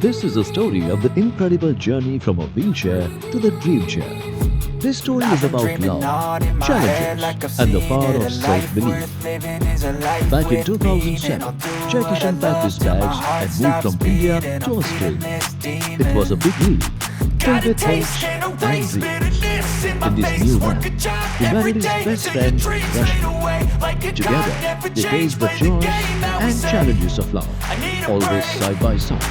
This is a story of the incredible journey from a wheelchair to the dream chair. This story is about love, challenges, and the power of self-belief. Back in 2007, Jai Kishan packed his bags and moved from India to Australia. It was a big leap, filled with hopes and dreams. In this new land, he married his best friend Rashmi. Together, they faced the joys and challenges of love, always side by side.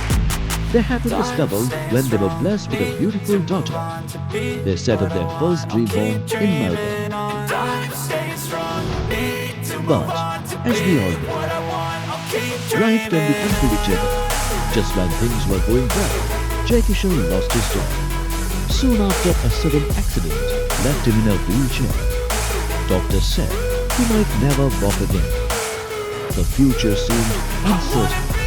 Their happiness doubled when they were blessed with a beautiful daughter. They set up their first dream home in Melbourne. But, as we all know, life can be unpredictable. Just when things were going well, Jai Kishan lost his job. Soon after, a sudden accident left him in a wheelchair. Doctors said he might never walk again. The future seemed uncertain,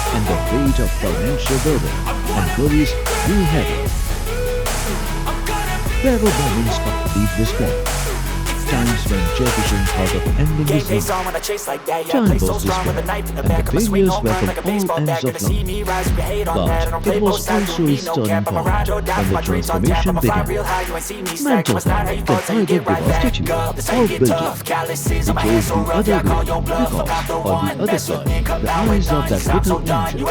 and the weight of financial burden and worries grew heavy. There were moments of deep despair, times when Jai Kishan thought of ending his life. Time was despair, and the failures were from all ends of life. But it was also his turning point when the transformation began. Mental health can either devastating or build you. He chose the other way because, on the other side, the eyes of that little angel,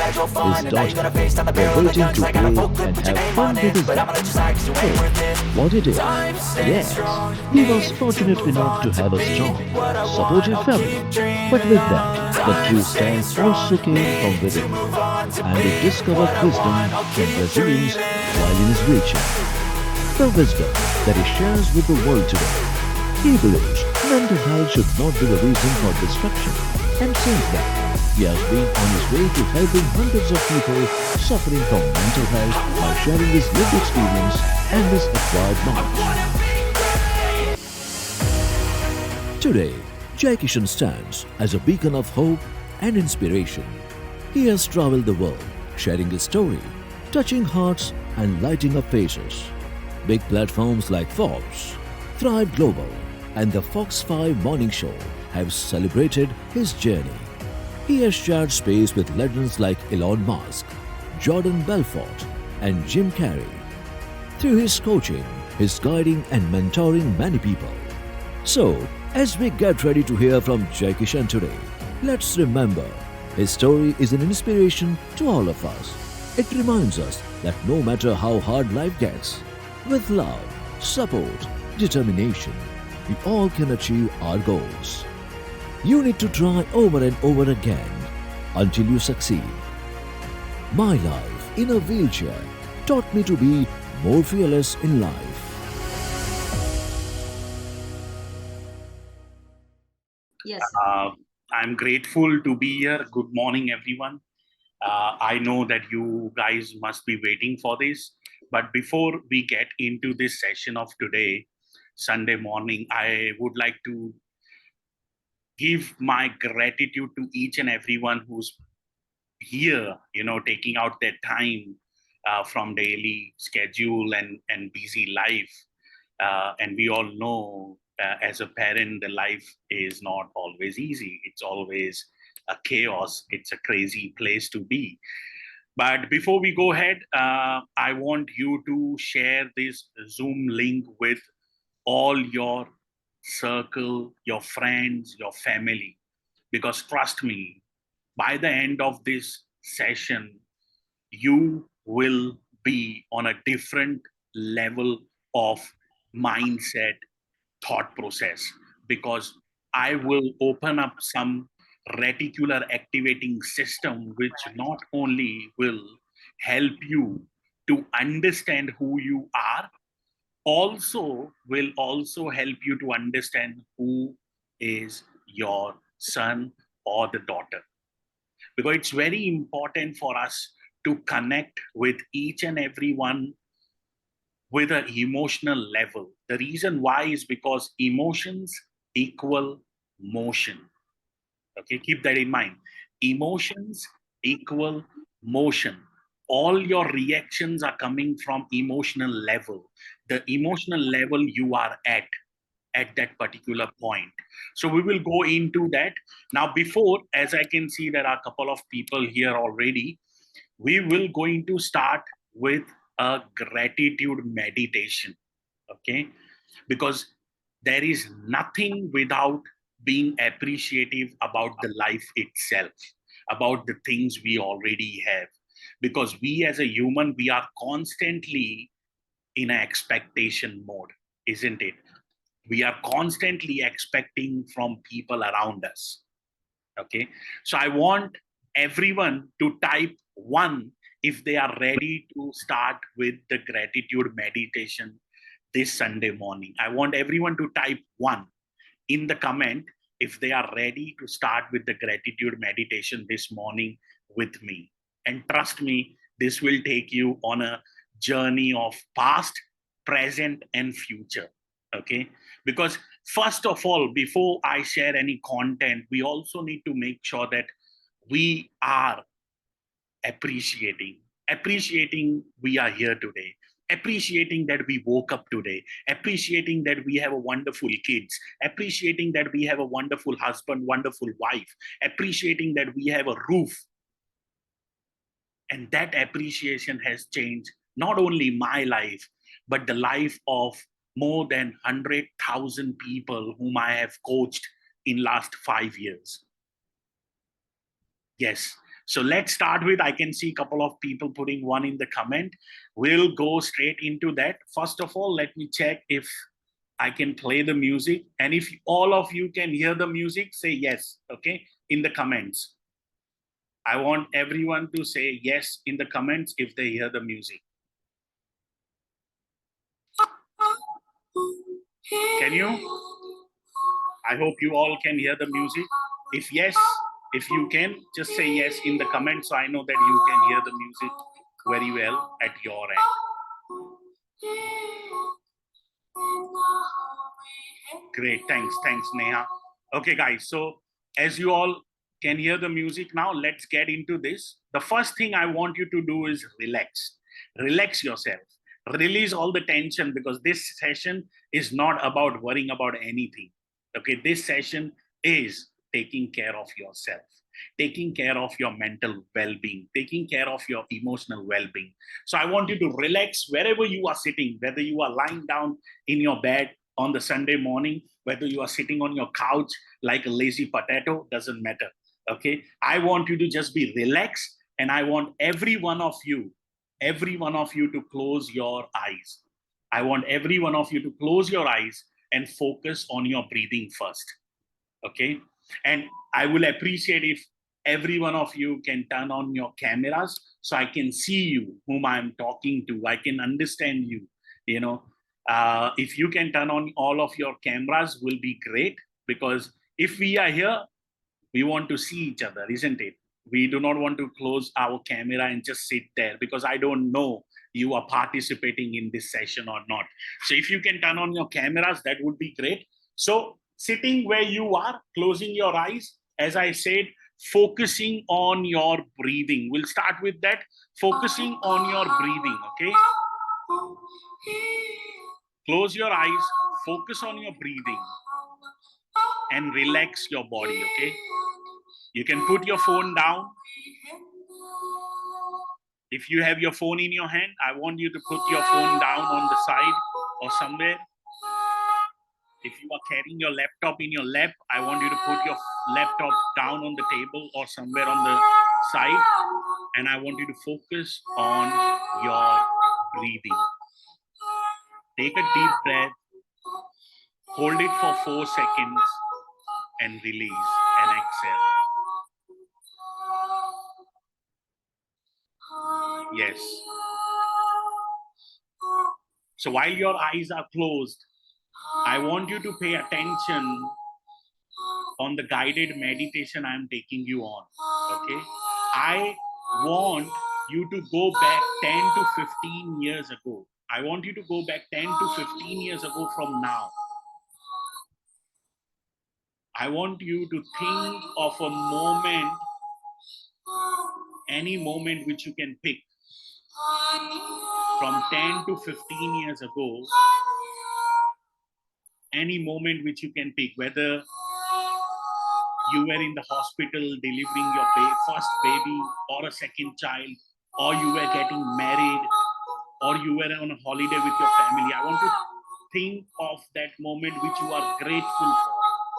his daughter, were waiting to play and have fun with his dad. So, what it is? Yes, he was fortunate enough to have a strong, supportive family. But with that, the true strength also came from within, and he discovered wisdom and resilience while in his wheelchair. The wisdom that he shares with the world today. He believes mental health should not be the reason for destruction, and since then, he has been on his way to helping hundreds of people suffering from mental health by sharing his lived experience and his acquired knowledge. Today, Jai Kishan stands as a beacon of hope and inspiration. He has traveled the world, sharing his story, touching hearts and lighting up faces. Big platforms like Forbes, Thrive Global, and the Fox 5 Morning Show have celebrated his journey. He has shared space with legends like Elon Musk, Jordan Belfort, and Jim Carrey. Through his coaching, his guiding and mentoring many people. So, as we get ready to hear from Jai Kishan today, let's remember his story is an inspiration to all of us. It reminds us that no matter how hard life gets, with love, support, determination, we all can achieve our goals. You need to try over and over again until you succeed. My life in a wheelchair taught me to be more fearless in life. Yes. I'm grateful to be here. Good morning, everyone. I know that you guys must be waiting for this. But before we get into this session of today, Sunday morning, I would like to give my gratitude to each and everyone who's here, taking out their time from daily schedule and busy life. And we all know as a parent, the life is not always easy. It's always a chaos. It's a crazy place to be. But before we go ahead, I want you to share this Zoom link with all your circle, your friends, your family. Because trust me, by the end of this session, you will be on a different level of mindset, thought process, because I will open up some reticular activating system which not only will help you to understand who you are, also will also help you to understand who is your son or the daughter. Because it's very important for us to connect with each and every one with an emotional level. The reason why is because emotions equal motion. Okay, keep that in mind. Emotions equal motion. All your reactions are coming from emotional level. The emotional level you are at that particular point. So we will go into that. Now, before, as I can see, there are a couple of people here already. We will going to start with a gratitude meditation, okay? Because there is nothing without being appreciative about the life itself, about the things we already have. Because we as a human, we are constantly in an expectation mode, isn't it? We are constantly expecting from people around us. Okay. So I want everyone to type one if they are ready to start with the gratitude meditation this Sunday morning. I want everyone to type one in the comment if they are ready to start with the gratitude meditation this morning with me. And trust me, this will take you on a journey of past, present, and future. Okay. Because first of all, before I share any content, we also need to make sure that we are appreciating we are here today, appreciating that we woke up today, appreciating that we have a wonderful kids, appreciating that we have a wonderful husband, wonderful wife, appreciating that we have a roof. And that appreciation has changed not only my life, but the life of more than 100,000 people whom I have coached in last 5 years. Yes. So let's start with, I can see a couple of people putting one in the comment. We'll go straight into that. First of all, let me check if I can play the music. And if all of you can hear the music, say yes, okay, in the comments. I want everyone to say yes in the comments if they hear the music. Can you? I hope you all can hear the music. If yes, if you can, just say yes in the comments so I know that you can hear the music very well at your end. Great, thanks, Neha. Okay, guys, so as you all can hear the music now, let's get into this. The first thing I want you to do is relax. Relax yourself. Release all the tension because this session is not about worrying about anything. Okay, this session is taking care of yourself, taking care of your mental well-being, taking care of your emotional well-being. So I want you to relax wherever you are sitting, whether you are lying down in your bed on the Sunday morning, whether you are sitting on your couch like a lazy potato, doesn't matter. Okay, I want you to just be relaxed, and I want every one of you to close your eyes. I want every one of you to close your eyes and focus on your breathing first. Okay, and I will appreciate if every one of you can turn on your cameras so I can see you whom I'm talking to. I can understand you. You know, if you can turn on all of your cameras, will be great, because if we are here, we want to see each other, isn't it? We do not want to close our camera and just sit there, because I don't know you are participating in this session or not. So if you can turn on your cameras, that would be great. So sitting where you are, closing your eyes, as I said, focusing on your breathing. We'll start with that, focusing on your breathing, okay? Close your eyes, focus on your breathing, and relax your body, okay? You can put your phone down. If you have your phone in your hand, I want you to put your phone down on the side or somewhere. If you are carrying your laptop in your lap, I want you to put your laptop down on the table or somewhere on the side. And I want you to focus on your breathing. Take a deep breath, hold it for 4 seconds, and release and exhale. Yes. So while your eyes are closed, I want you to pay attention on the guided meditation I'm taking you on. Okay? I want you to go back 10 to 15 years ago. I want you to go back 10 to 15 years ago from now. I want you to think of a moment, any moment which you can pick from 10 to 15 years ago, any moment which you can pick, whether you were in the hospital delivering your first baby or a second child, or you were getting married, or you were on a holiday with your family. I want to think of that moment which you are grateful for,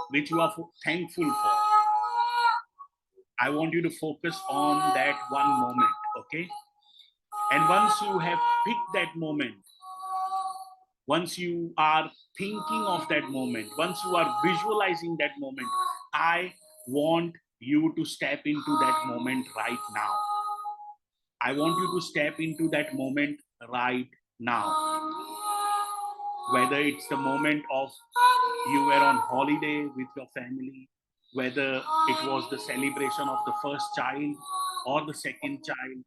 which you are thankful for. I want you to focus on that one moment, okay? And once you have picked that moment, once you are thinking of that moment, once you are visualizing that moment, I want you to step into that moment right now. I want you to step into that moment right now. Whether it's the moment of you were on holiday with your family, whether it was the celebration of the first child or the second child,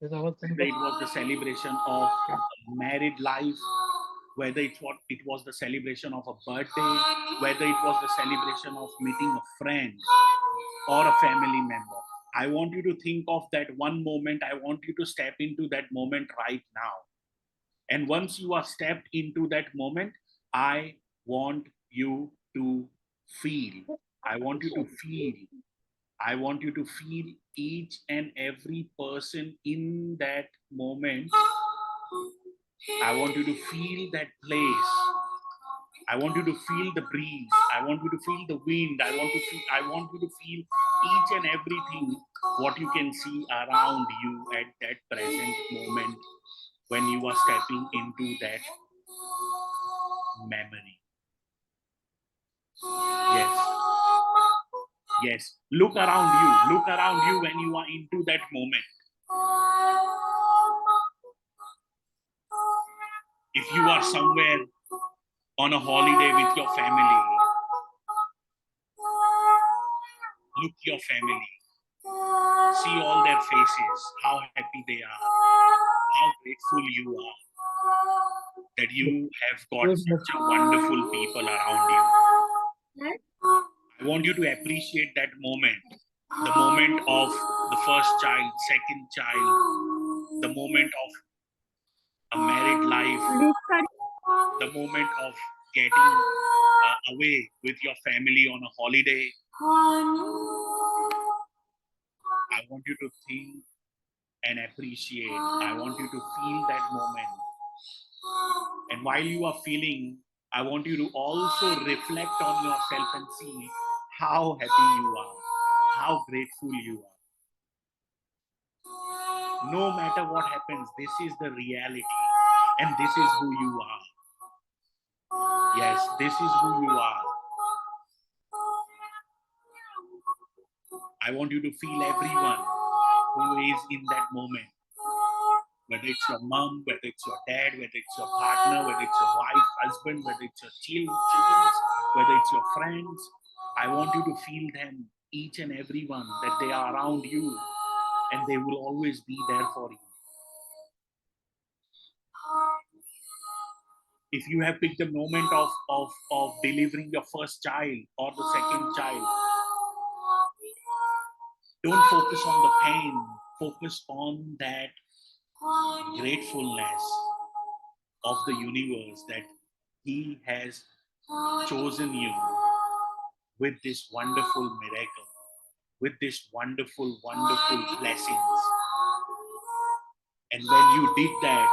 whether it was the celebration of married life, whether it was the celebration of a birthday, whether it was the celebration of meeting a friend or a family member. I want you to think of that one moment. I want you to step into that moment right now. And once you are stepped into that moment, I want you to feel. I want you to feel. I want you to feel each and every person in that moment. I want you to feel that place. I want you to feel the breeze. I want you to feel the wind. I want you to feel each and everything what you can see around you at that present moment when you are stepping into that memory. Yes. Yes. Look around you. Look around you when you are into that moment. If you are somewhere on a holiday with your family, look your family. See all their faces, how happy they are, how grateful you are that you have got such a wonderful people around you. I want you to appreciate that moment, the moment of the first child, second child, the moment of a married life, the moment of getting away with your family on a holiday. I want you to think and appreciate. I want you to feel that moment. And while you are feeling, I want you to also reflect on yourself and see how happy you are, how grateful you are. No matter what happens, this is the reality, and this is who you are. Yes, this is who you are. I want you to feel everyone who is in that moment. Whether it's your mom, whether it's your dad, whether it's your partner, whether it's your wife, husband, whether it's your children, whether it's your friends, I want you to feel them, each and everyone, that they are around you and they will always be there for you. If you have picked the moment of delivering your first child or the second child, don't focus on the pain, focus on that gratefulness of the universe that he has chosen you with this wonderful miracle, with this wonderful, wonderful blessings. And when you did that,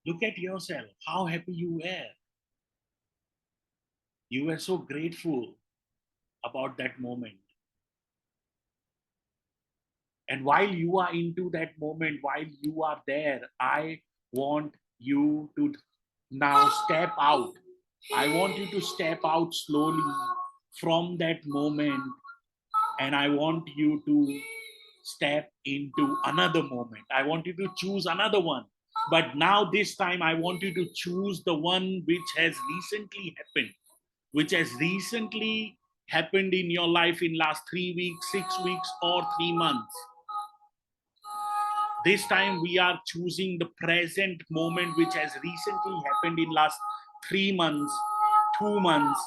look at yourself, how happy you were. You were so grateful about that moment. And while you are into that moment, while you are there, I want you to now step out. I want you to step out slowly from that moment, and I want you to step into another moment. I want you to choose another one. But now, this time, I want you to choose the one which has recently happened, which has recently happened in your life in last 3 weeks, 6 weeks, or 3 months. This time we are choosing the present moment which has recently happened in last 3 months, 2 months,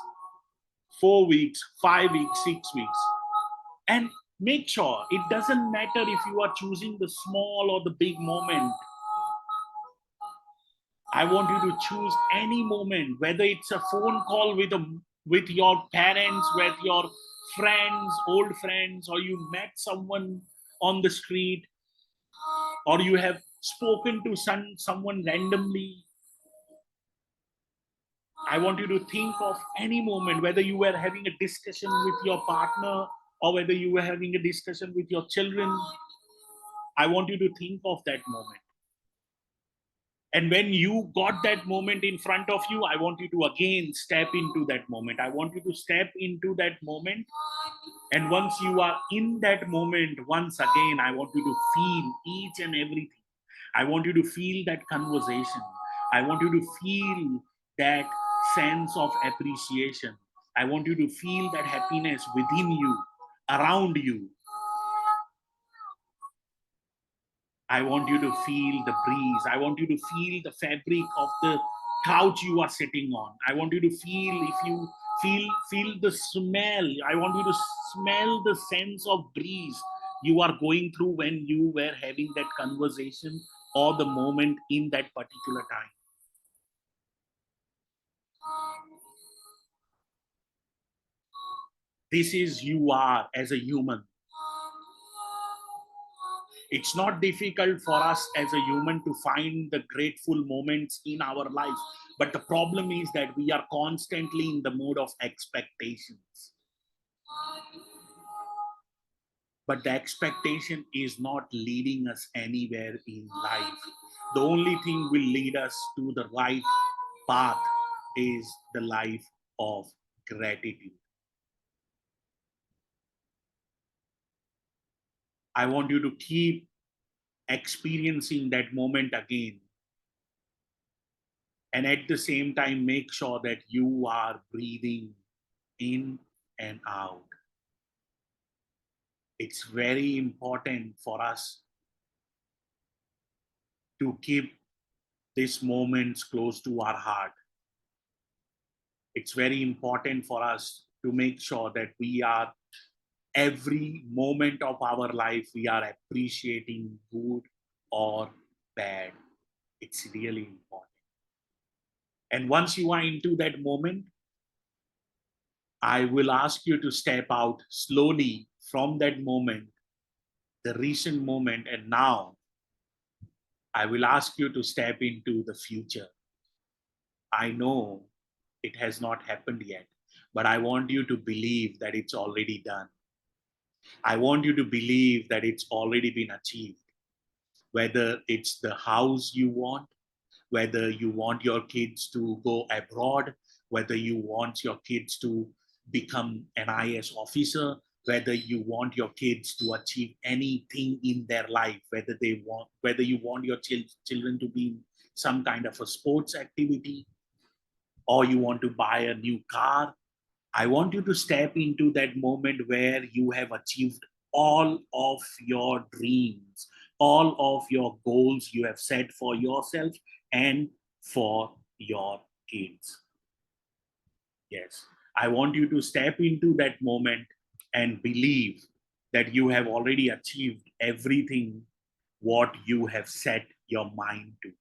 4 weeks, 5 weeks, 6 weeks. And make sure it doesn't matter if you are choosing the small or the big moment. I want you to choose any moment, whether it's a phone call with your parents, with your friends, old friends, or you met someone on the street. or you have spoken to someone randomly. I want you to think of any moment, whether you were having a discussion with your partner or whether you were having a discussion with your children. I want you to think of that moment. And when you got that moment in front of you, I want you to again step into that moment. I want you to step into that moment. And once you are in that moment, once again, I want you to feel each and everything. I want you to feel that conversation. I want you to feel that sense of appreciation. I want you to feel that happiness within you, around you. I want you to feel the breeze. I want you to feel the fabric of the couch you are sitting on. I want you to feel, if you feel the smell. I want you to smell the sense of breeze you are going through when you were having that conversation or the moment in that particular time. This is you are as a human. It's not difficult for us as a human to find the grateful moments in our life. But the problem is that we are constantly in the mode of expectations. But the expectation is not leading us anywhere in life. The only thing will lead us to the right path is the life of gratitude. I want you to keep experiencing that moment again. And at the same time, make sure that you are breathing in and out. It's very important for us to keep these moments close to our heart. It's very important for us to make sure that we are, every moment of our life, we are appreciating good or bad. It's really important. And once you are into that moment, I will ask you to step out slowly from that moment, the recent moment, and now I will ask you to step into the future. I know it has not happened yet, but I want you to believe that it's already done. I want you to believe that it's already been achieved. Whether it's the house you want, whether you want your kids to go abroad, whether you want your kids to become an IS officer, whether you want your kids to achieve anything in their life, whether you want your children to be in some kind of a sports activity, or you want to buy a new car. I want you to step into that moment where you have achieved all of your dreams, all of your goals you have set for yourself and for your kids. Yes, I want you to step into that moment and believe that you have already achieved everything what you have set your mind to.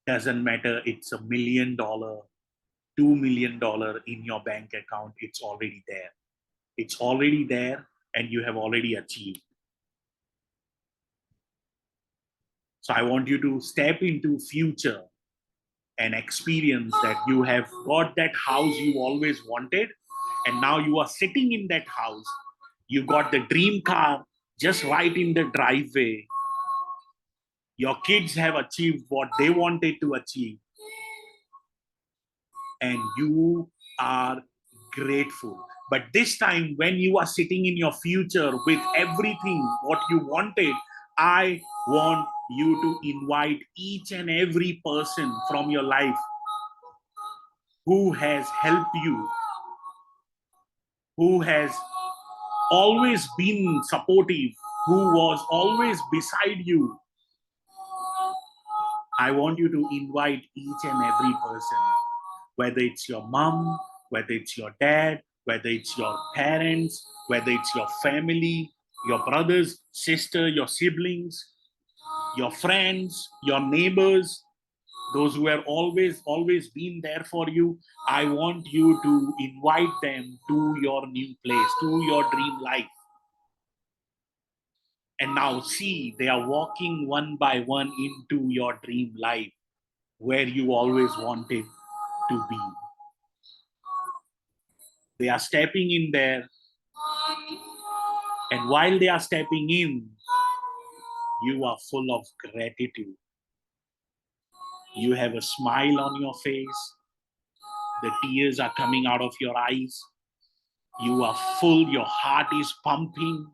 Doesn't matter, it's $1 million, $2 million in your bank account, it's already there. It's already there and you have already achieved. So I want you to step into future and experience that you have got that house you always wanted, and now you are sitting in that house. You got the dream car just right in the driveway. Your kids have achieved what they wanted to achieve, and you are grateful. But this time, when you are sitting in your future with everything what you wanted, I want you to invite each and every person from your life who has helped you, who has always been supportive, who was always beside you. I want you to invite each and every person, whether it's your mom, whether it's your dad, whether it's your parents, whether it's your family, your brothers, sister, your siblings, your friends, your neighbors, those who have always been there for you. I want you to invite them to your new place, to your dream life. And now see, they are walking one by one into your dream life where you always wanted to be. They are stepping in there, and while they are stepping in, you are full of gratitude. You have a smile on your face, the tears are coming out of your eyes. You are full, your heart is pumping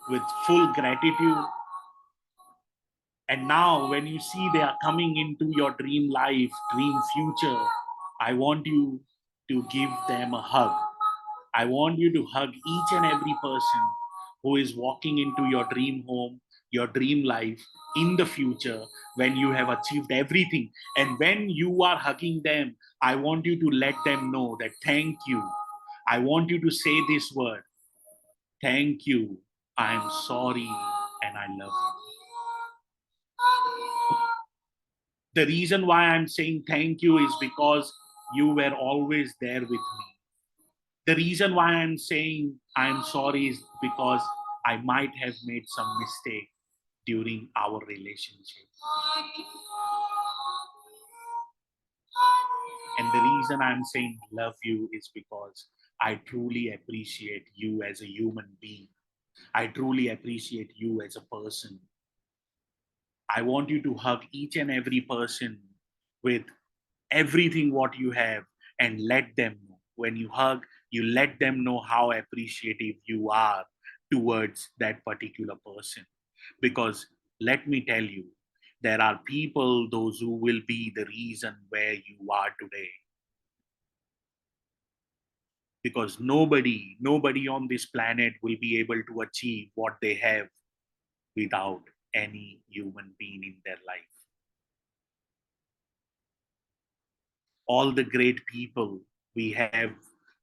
with full gratitude. And now, when you see they are coming into your dream life, dream future, I want you to give them a hug. I want you to hug each and every person who is walking into your dream home, your dream life in the future when you have achieved everything. And when you are hugging them, I want you to let them know that thank you. I want you to say this word, thank you, I am sorry, and I love you. The reason why I'm saying thank you is because you were always there with me. The reason why I'm saying I'm sorry is because I might have made some mistake during our relationship. And the reason I'm saying love you is because I truly appreciate you as a human being. I truly appreciate you as a person. I want you to hug each and every person with everything what you have and let them know. When you hug, you let them know how appreciative you are towards that particular person. Because let me tell you, there are people, those who will be the reason where you are today. Because nobody on this planet will be able to achieve what they have without any human being in their life. All the great people we have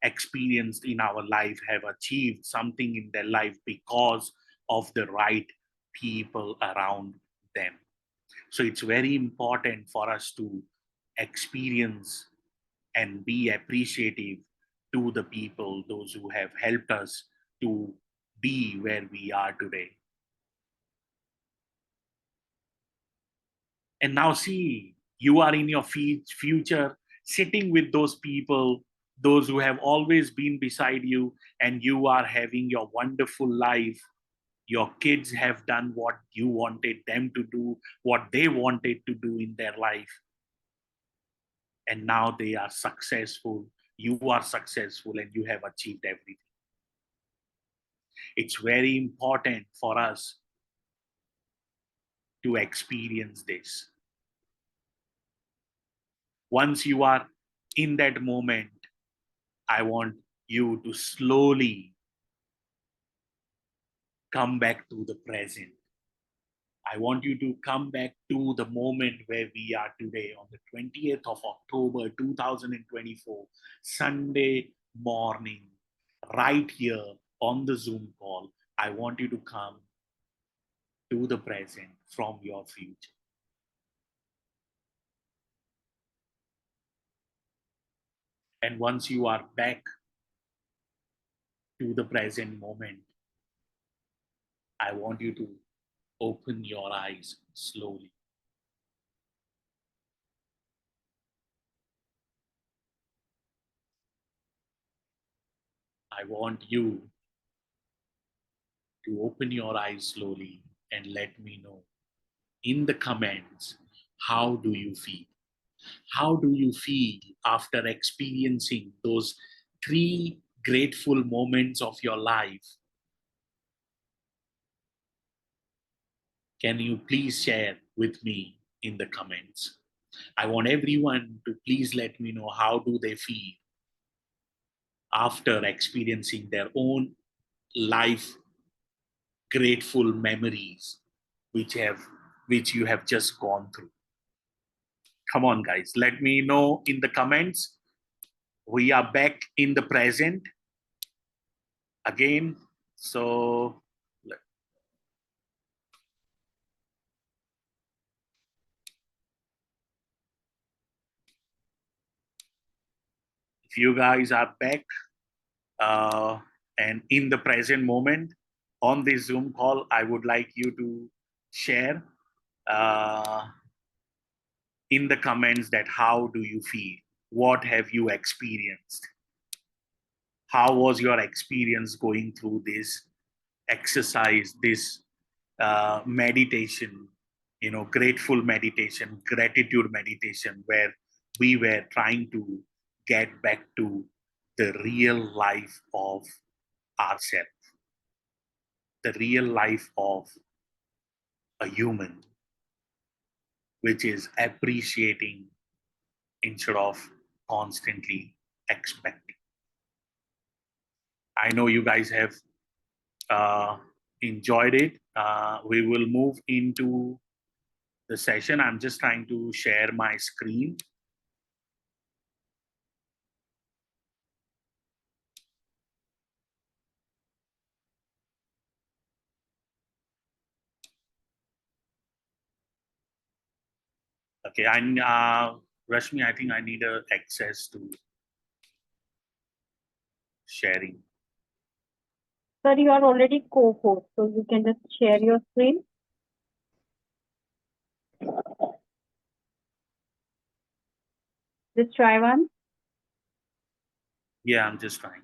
experienced in our life have achieved something in their life because of the right people around them. So it's very important for us to experience and be appreciative to the people, those who have helped us to be where we are today. And now see, you are in your future sitting with those people, those who have always been beside you, and you are having your wonderful life. Your kids have done what you wanted them to do, what they wanted to do in their life. And now they are successful. You are successful and you have achieved everything. It's very important for us to experience this. Once you are in that moment, I want you to slowly come back to the present. I want you to come back to the moment where we are today on the 20th of October 2024, Sunday morning, right here on the Zoom call. I want you to come to the present from your future. And once you are back to the present moment, I want you to open your eyes slowly. I want you to open your eyes slowly and let me know in the comments, how do you feel? How do you feel after experiencing those 3 grateful moments of your life? Can you please share with me in the comments? I want everyone to please let me know how do they feel after experiencing their own life grateful memories which you have just gone through. Come on guys, let me know in the comments. We are back in the present again. So if you guys are back uh, and in the present moment, on this Zoom call, I would like you to share uh, in the comments that how do you feel? What have you experienced? How was your experience going through this exercise, this meditation, grateful meditation, gratitude meditation, where we were trying to get back to the real life of ourselves, the real life of a human, which is appreciating instead of constantly expecting. I know you guys have uh, enjoyed it. We will move into the session. I'm just trying to share my screen. Okay, Rashmi, I think I need access to sharing. Sir, you are already co-host, so you can just share your screen. Just try one. Yeah, I'm just trying.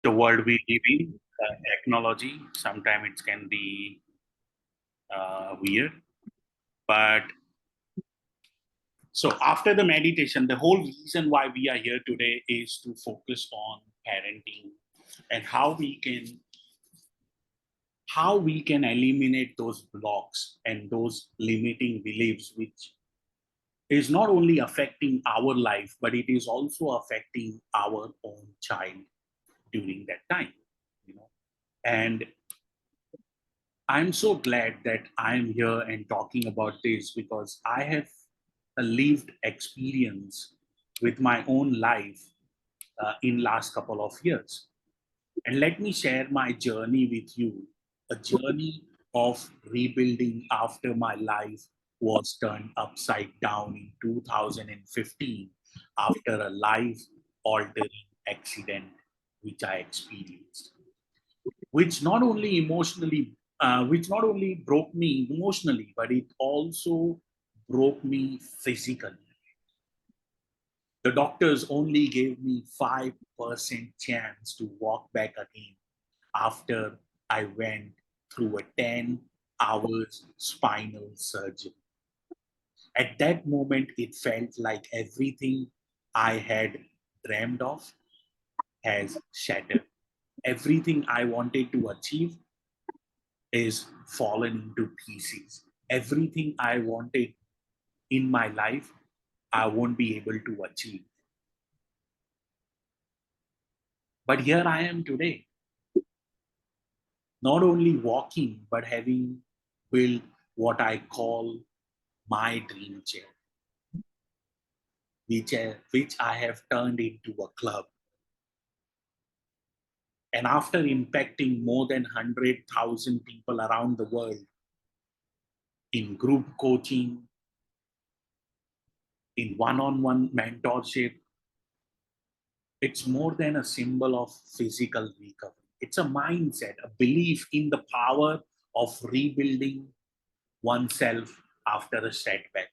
The world we live in, technology, sometimes it can be weird. But so after the meditation, the whole reason why we are here today is to focus on parenting and how we can eliminate those blocks and those limiting beliefs which is not only affecting our life but it is also affecting our own child during that time, and I'm so glad that I'm here and talking about this because I have a lived experience with my own life in last couple of years. And let me share my journey with you, a journey of rebuilding after my life was turned upside down in 2015 after a life altering accident which I experienced, which not only which not only broke me emotionally, but it also broke me physically. The doctors only gave me 5% chance to walk back again after I went through a 10 hours spinal surgery. At that moment, it felt like everything I had dreamed of has shattered. Everything I wanted to achieve is fallen into pieces. Everything I wanted in my life, I won't be able to achieve. But here I am today, not only walking, but having built what I call my dream chair, which I have turned into a club. And after impacting more than 100,000 people around the world in group coaching, in one on one mentorship, it's more than a symbol of physical recovery. It's a mindset, a belief in the power of rebuilding oneself after a setback.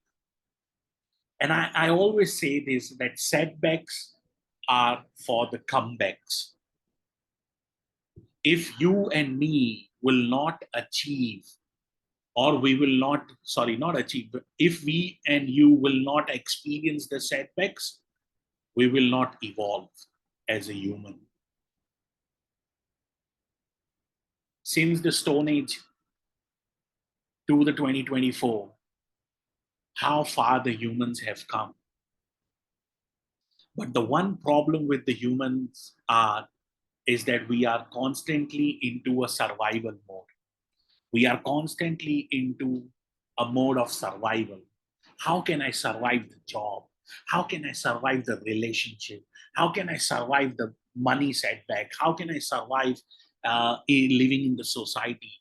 And I always say this that setbacks are for the comebacks. If you and me will not achieve, or we will not, sorry, not achieve, but if we and you will not experience the setbacks, we will not evolve as a human. Since the Stone Age to the 2024, how far the humans have come. But the one problem with the humans is that we are constantly into a survival mode. We are constantly into a mode of survival. How can I survive the job? How can I survive the relationship? How can I survive the money setback? How can I survive living in the society?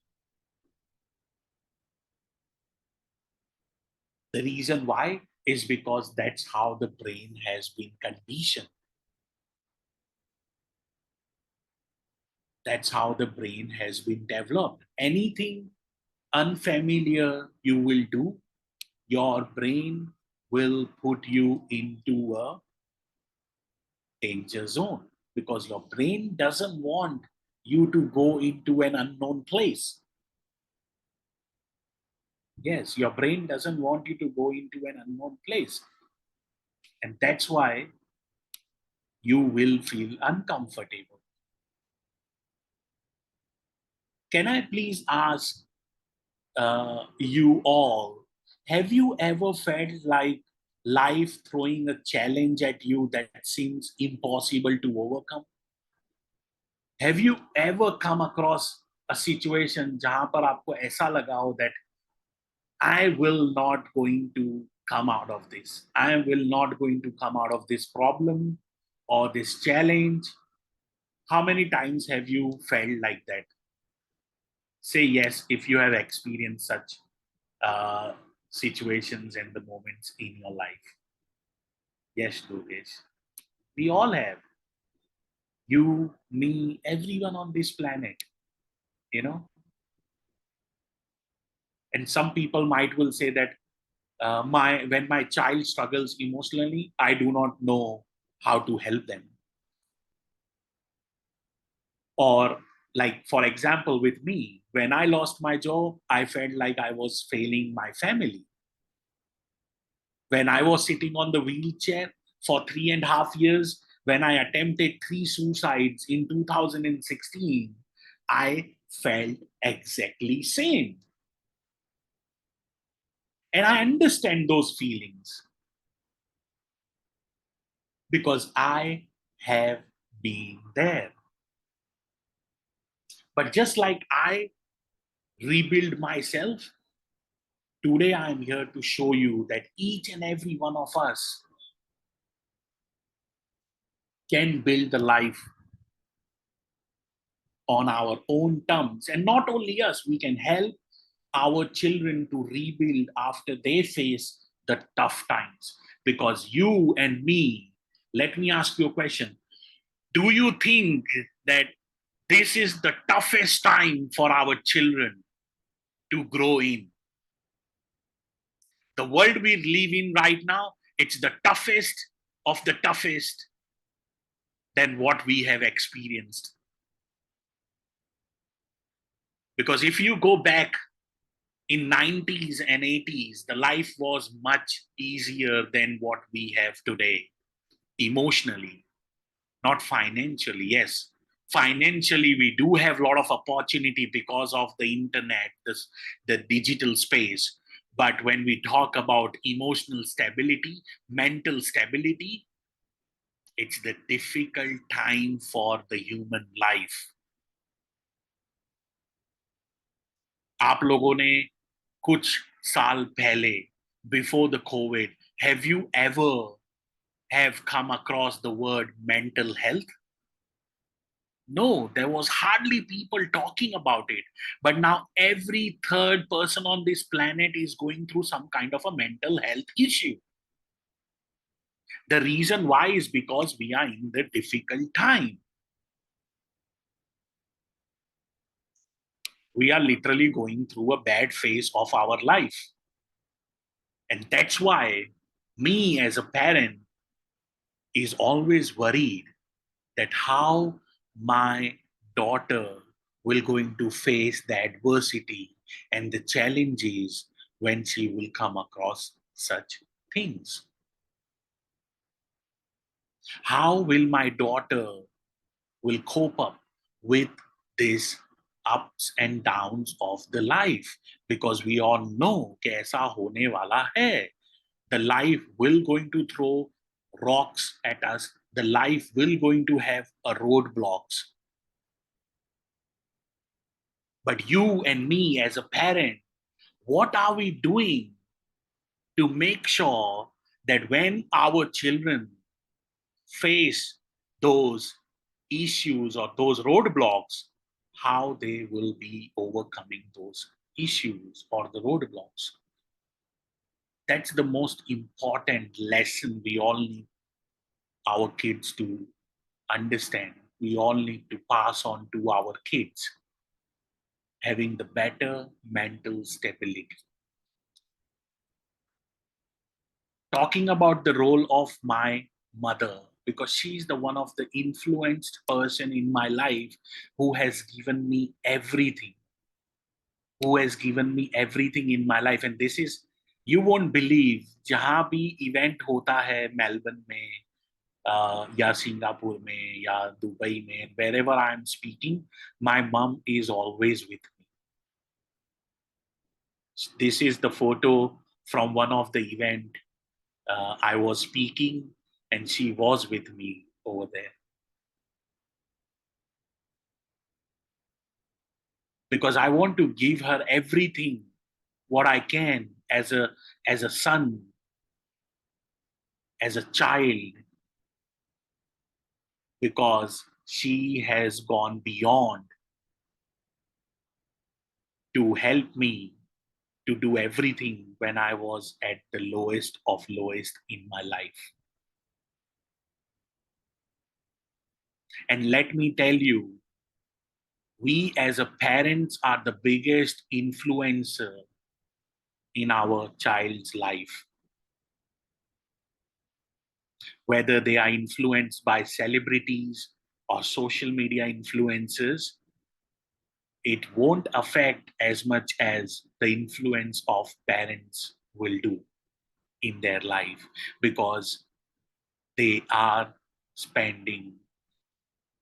The reason why is because that's how the brain has been conditioned. That's how the brain has been developed. Anything unfamiliar you will do, your brain will put you into a danger zone because your brain doesn't want you to go into an unknown place. Yes, your brain doesn't want you to go into an unknown place. And that's why you will feel uncomfortable. Can I please ask you all, have you ever felt like life throwing a challenge at you that seems impossible to overcome? Have you ever come across a situation जहां पर आपको ऐसा लगा हो that I will not going to come out of this. I will not going to come out of this problem or this challenge. How many times have you felt like that? Say yes if you have experienced such uh, situations and the moments in your life. Yes, Lokesh. We all have. You, me, everyone on this planet, you know. And some people might will say that my when my child struggles emotionally, I do not know how to help them. Or like for example, with me, when I lost my job, I felt like I was failing my family. When I was sitting on the wheelchair for 3.5 years, when I attempted 3 suicides in 2016, I felt exactly same. And I understand those feelings because I have been there. But just like I rebuild myself, today I am here to show you that each and every one of us can build the life on our own terms. And not only us, we can help our children to rebuild after they face the tough times. Because you and me, let me ask you a question. Do you think that this is the toughest time for our children to grow in? The world we live in right now, it's the toughest of the toughest than what we have experienced. Because if you go back in 90s and 80s, the life was much easier than what we have today, emotionally, not financially. Yes, financially, we do have a lot of opportunity because of the internet, the digital space. But when we talk about emotional stability, mental stability, it's the difficult time for the human life. आप लोगों ने कुछ साल पहले, before the COVID, have you ever have come across the word mental health? No, there was hardly people talking about it. But now every third person on this planet is going through some kind of a mental health issue. The reason why is because we are in the difficult time. We are literally going through a bad phase of our life. And that's why me as a parent is always worried that how my daughter will going to face the adversity and the challenges when she will come across such things. How will my daughter will cope up with these ups and downs of the life? Because we all know कि ऐसा होने वाला है. The life will going to throw rocks at us. The life will going to have a roadblocks. But you and me as a parent, what are we doing to make sure that when our children face those issues or those roadblocks, how they will be overcoming those issues or the roadblocks? That's the most important lesson we all need our kids to understand. We all need to pass on to our kids, having the better mental stability. Talking about the role of my mother, because she's the one of the influenced person in my life who has given me everything, in my life. And this is, you won't believe, जहाँ भी event होता है Melbourne में, या Singapore में या Dubai में, wherever I am speaking, my mom is always with me. This is the photo from one of the event. I was speaking and she was with me over there. Because I want to give her everything what I can as a son, as a child, because she has gone beyond to help me to do everything when I was at the lowest of lowest in my life. And let me tell you, we as a parents are the biggest influencer in our child's life. Whether they are influenced by celebrities or social media influencers, it won't affect as much as the influence of parents will do in their life, because they are spending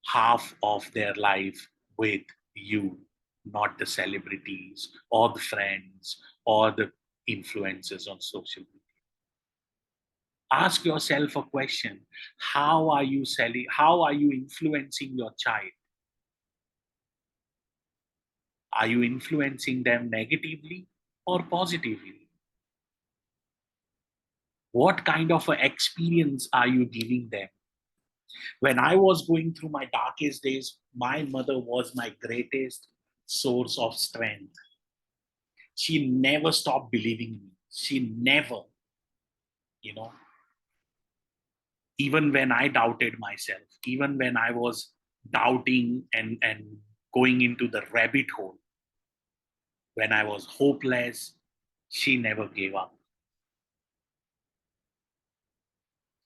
half of their life with you, not the celebrities or the friends or the influencers on social media. Ask yourself a question. How are you influencing your child? Are you influencing them negatively or positively? What kind of an experience are you giving them? When I was going through my darkest days, my mother was my greatest source of strength. She never stopped believing in me. She never, you know, even when I doubted myself, even when I was doubting and going into the rabbit hole, when I was hopeless, she never gave up.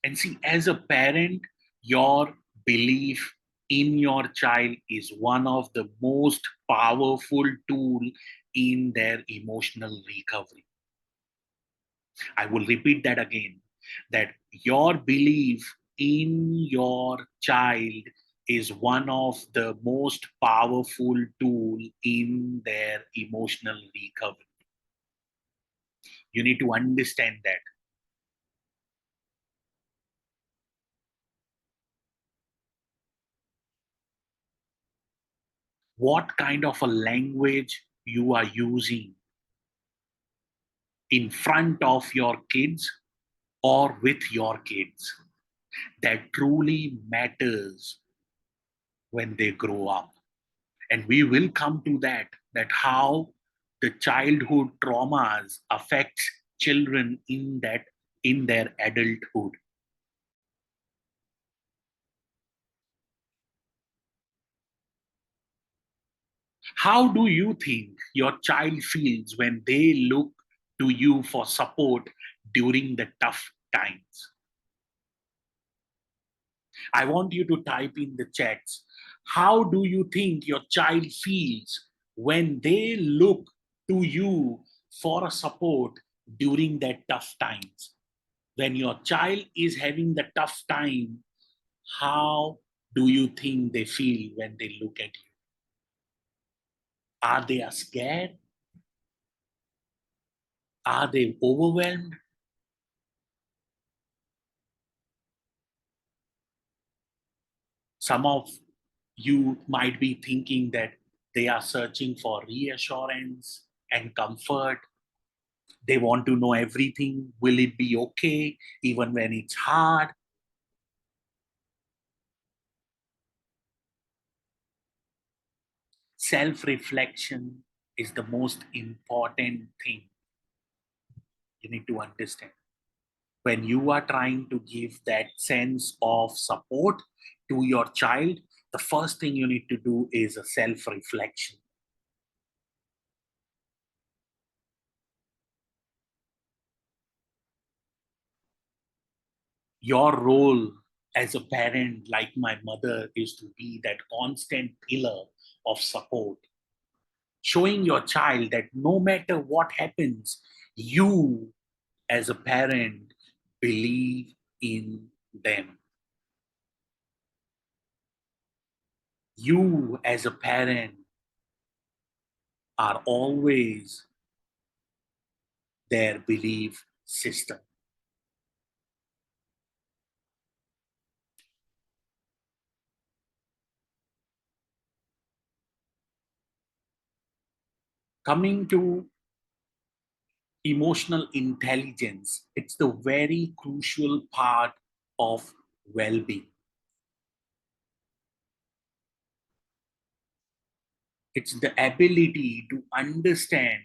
And see, as a parent, your belief in your child is one of the most powerful tool in their emotional recovery. I will repeat that again, that your belief in your child is one of the most powerful tool in their emotional recovery. You need to understand that. What kind of a language you are using in front of your kids or with your kids, that truly matters when they grow up. And we will come to that how the childhood traumas affects children in their adulthood. How do you think your child feels when they look to you for support during the tough times? I want you to type in the chats. How do you think your child feels when they look to you for a support during their tough times? When your child is having the tough time, how do you think they feel when they look at you? Are they scared? Are they overwhelmed? Some of you might be thinking that they are searching for reassurance and comfort. They want to know everything. Will it be okay even when it's hard? Self reflection is the most important thing You need to understand. When you are trying to give that sense of support to your child, the first thing you need to do is a self-reflection. Your role as a parent, like my mother, is to be that constant pillar of support, showing your child that no matter what happens, you as a parent believe in them. You as a parent are always their belief system. Coming to emotional intelligence, it's the very crucial part of well-being. It's the ability to understand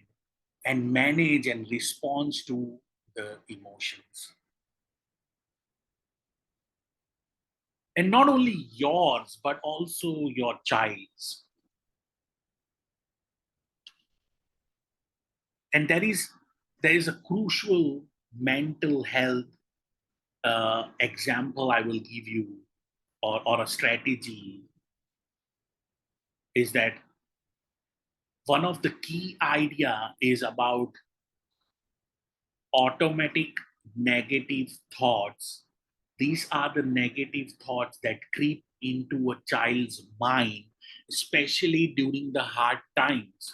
and manage and respond to the emotions. And not only yours, but also your child's. And there is a crucial mental health example I will give you, or a strategy, is that one of the key idea is about automatic negative thoughts. These are the negative thoughts that creep into a child's mind, especially during the hard times.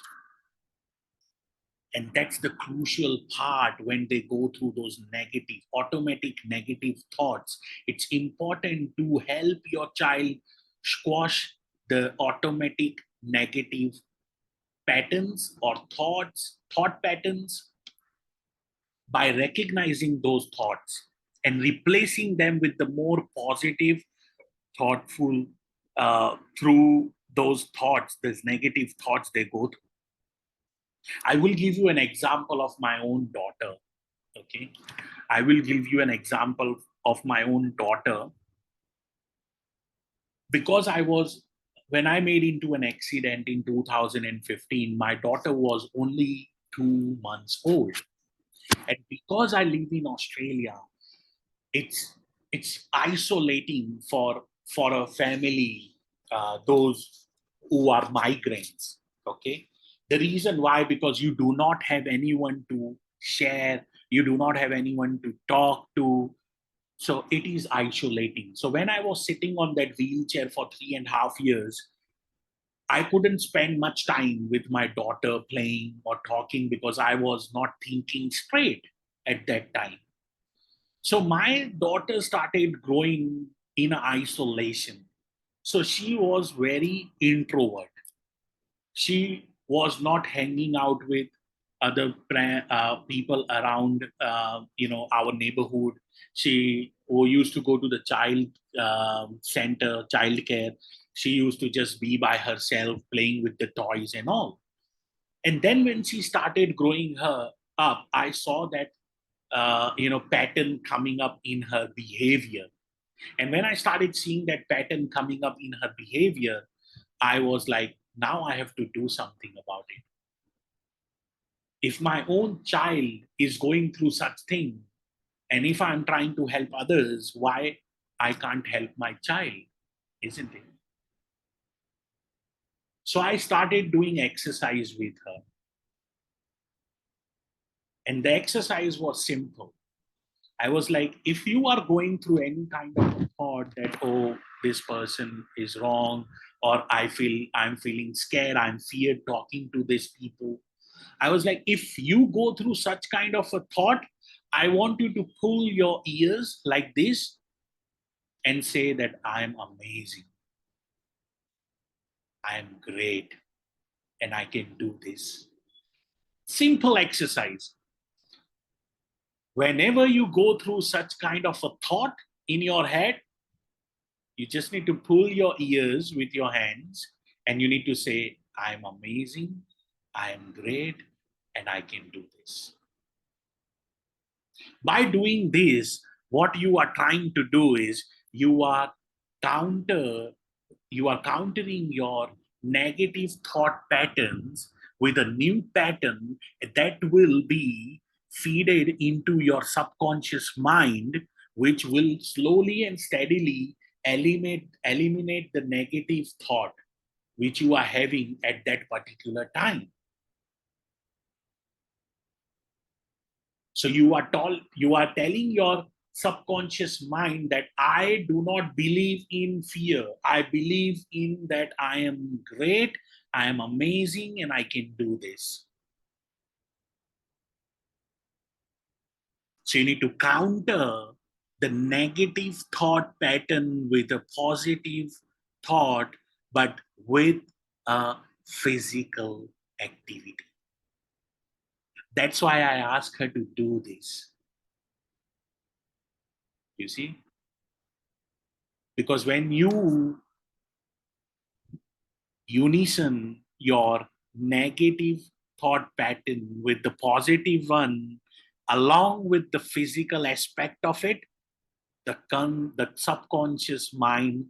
And that's the crucial part when they go through those negative, automatic negative thoughts. It's important to help your child squash the automatic negative patterns or thought patterns by recognizing those thoughts and replacing them with the more positive, thoughtful, through those thoughts, those negative thoughts they go through. I will give you an example of my own daughter. Okay. I will give you an example of my own daughter because when I made into an accident in 2015, my daughter was only 2 months old. And because I live in Australia, it's isolating for a family, those who are migrants. Okay, the reason why, because you do not have anyone to share, you do not have anyone to talk to, so it is isolating. So when I was sitting on that wheelchair for 3.5 years, I couldn't spend much time with my daughter playing or talking because I was not thinking straight at that time. So my daughter started growing in isolation. So she was very introvert. She was not hanging out with other people around, our neighborhood. She used to go to the child center, child care. She used to just be by herself, playing with the toys and all. And then when she started growing her up, I saw that pattern coming up in her behavior. And when I started seeing that pattern coming up in her behavior, I was like, now I have to do something about it. If my own child is going through such thing, and if I'm trying to help others, why I can't help my child, isn't it? So I started doing exercise with her. And the exercise was simple. I was like, if you are going through any kind of a thought that, oh, this person is wrong, or I'm feeling scared, I'm feared talking to these people. I was like, if you go through such kind of a thought, I want you to pull your ears like this and say that I am amazing, I am great, and I can do this. Simple exercise. Whenever you go through such kind of a thought in your head, you just need to pull your ears with your hands and you need to say, I'm amazing, I am great, and I can do this. By doing this, what you are trying to do is you are counter you are countering your negative thought patterns with a new pattern that will be feeded into your subconscious mind, which will slowly and steadily eliminate the negative thought which you are having at that particular time. So you are telling your subconscious mind that I do not believe in fear. I believe in that I am great, I am amazing, and I can do this. So you need to counter the negative thought pattern with a positive thought, but with a physical activity. That's why I asked her to do this. You see? Because when you unison your negative thought pattern with the positive one, along with the physical aspect of it, the subconscious mind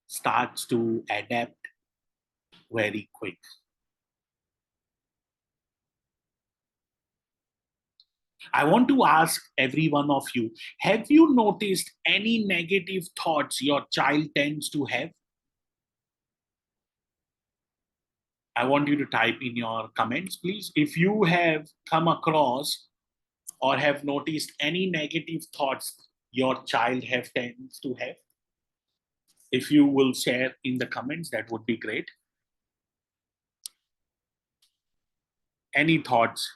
starts to adapt very quick. I want to ask every one of you, have you noticed any negative thoughts your child tends to have? I want you to type in your comments, please. If you have come across or have noticed any negative thoughts your child have tends to have, if you will share in the comments, that would be great. Any thoughts,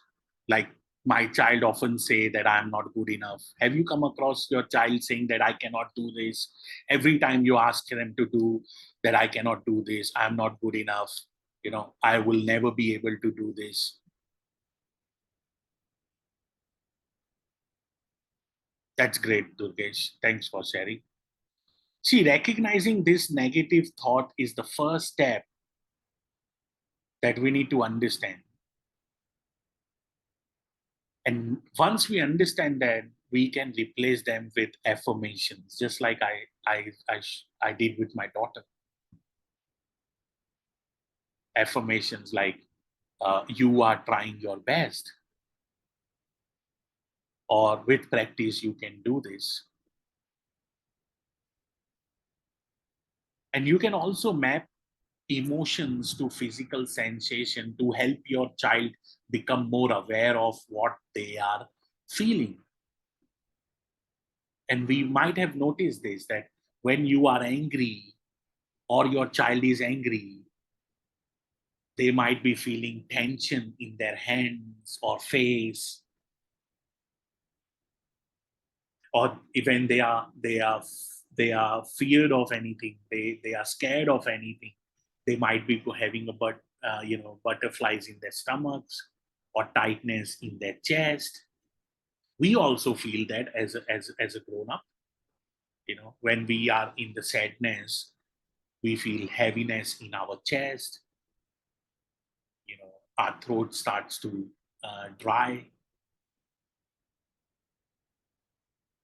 like my child often say that I'm not good enough. Have you come across your child saying that I cannot do this? Every time you ask them to do that, I cannot do this, I'm not good enough, I will never be able to do this. That's great, Durgesh. Thanks for sharing. See, recognizing this negative thought is the first step that we need to understand. And once we understand that, we can replace them with affirmations, just like I did with my daughter. Affirmations like, you are trying your best, or with practice, you can do this. And you can also map emotions to physical sensation to help your child become more aware of what they are feeling. And we might have noticed this, that when you are angry or your child is angry, they might be feeling tension in their hands or face, or even they are feared of anything, they are scared of anything. They might be having butterflies in their stomachs or tightness in their chest. We also feel that as a grown up, when we are in the sadness, we feel heaviness in our chest, our throat starts to dry.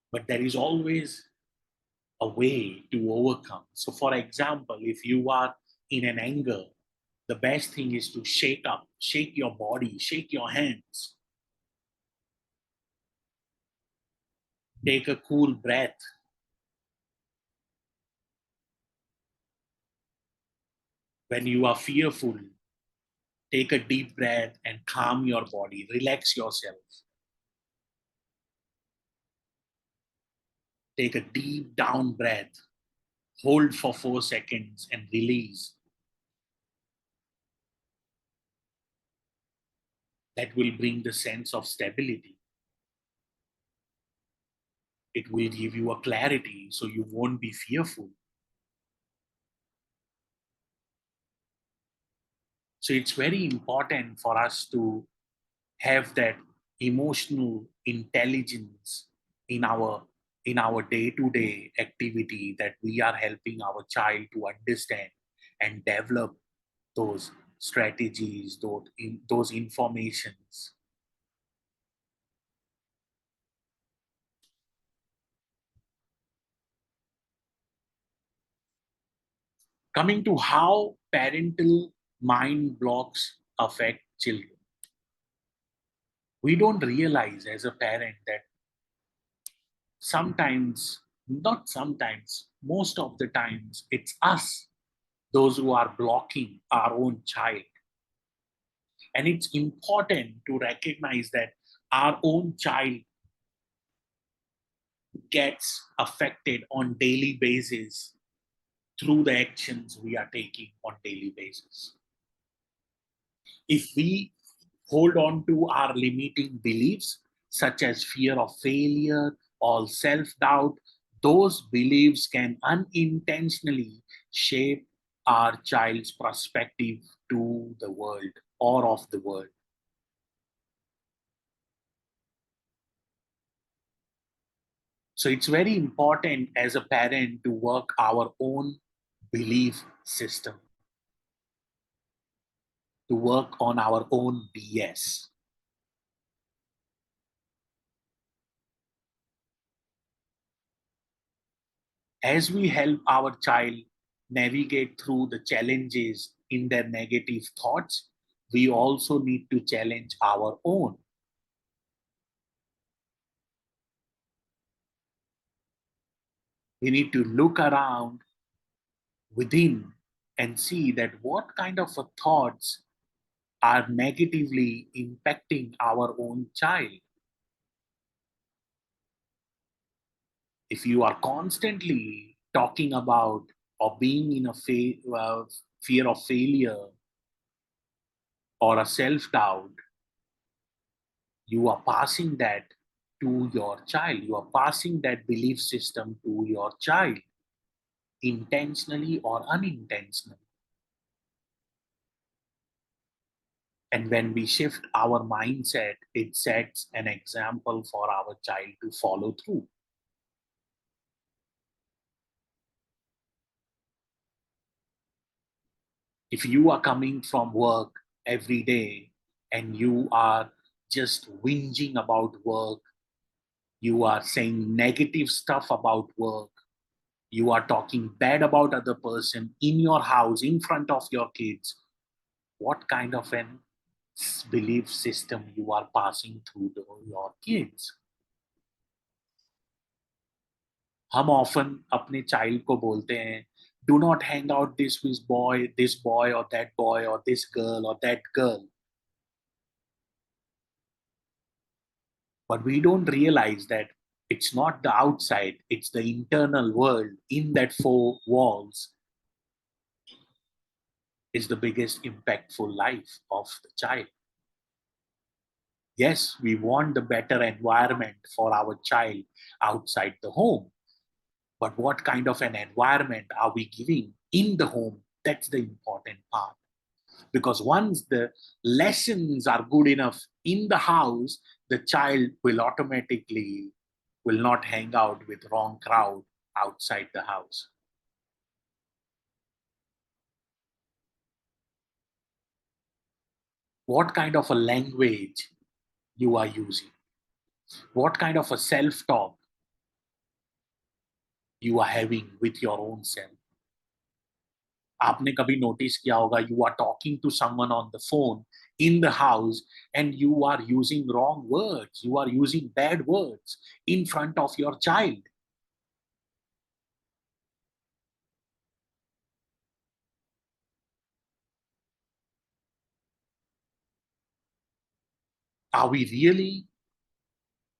But there is always a way to overcome. So, for example, if you are in an anger, the best thing is to shake your body, shake your hands, take a cool breath. When you are fearful, take a deep breath and calm your body, relax yourself. Take a deep down breath, hold for 4 seconds and release. That will bring the sense of stability. It will give you a clarity so you won't be fearful. So it's very important for us to have that emotional intelligence in our day-to-day activity, that we are helping our child to understand and develop those strategies, those informations. Coming to how parental mind blocks affect children. We don't realize as a parent that sometimes, not sometimes, most of the times, it's us, those who are blocking our own child. And it's important to recognize that our own child gets affected on daily basis through the actions we are taking on daily basis. If we hold on to our limiting beliefs, such as fear of failure or self doubt, those beliefs can unintentionally shape our child's perspective to the world or of the world. So it's very important as a parent to work our own belief system, to work on our own BS. As we help our child navigate through the challenges in their negative thoughts, we also need to challenge our own. We need to look around within and see that what kind of thoughts are negatively impacting our own child. If you are constantly talking about or being in a fear of failure or a self doubt, you are passing that to your child. You are passing that belief system to your child, intentionally or unintentionally. And when we shift our mindset, it sets an example for our child to follow through. If you are coming from work every day and you are just whinging about work, you are saying negative stuff about work, you are talking bad about other person in your house in front of your kids, what kind of an belief system you are passing through to your kids? हम often अपने child को बोलते हैं, do not hang out this boy or that boy or this girl or that girl. But we don't realize that it's not the outside, it's the internal world in that four walls is the biggest impactful life of the child. Yes, we want the better environment for our child outside the home. But what kind of an environment are we giving in the home? That's the important part. Because once the lessons are good enough in the house, the child will automatically will not hang out with wrong crowd outside the house. What kind of a language you are using? What kind of a self-talk you are having with your own self? आपने कभी notice किया होगा, you are talking to someone on the phone in the house and you are using wrong words, you are using bad words in front of your child. Are we really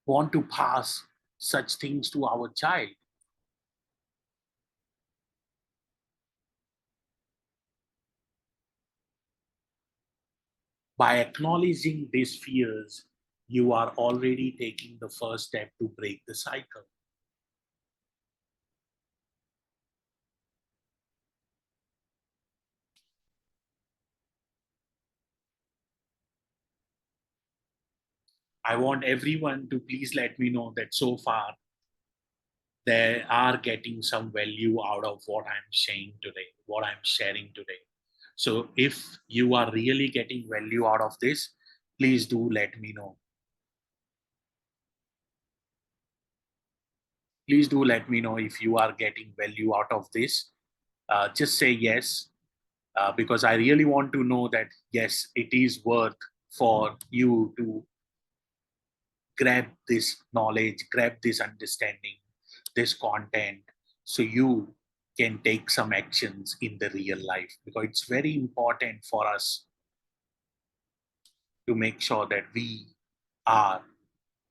want to pass such things to our child? By acknowledging these fears, you are already taking the first step to break the cycle. I want everyone to please let me know that so far they are getting some value out of what I'm saying today, what I'm sharing today. So if you are really getting value out of this, please do let me know. Please do let me know if you are getting value out of this. just say yes, because I really want to know that, yes, it is worth for you to grab this knowledge, grab this understanding, this content, so you can take some actions in the real life. Because it's very important for us to make sure that we are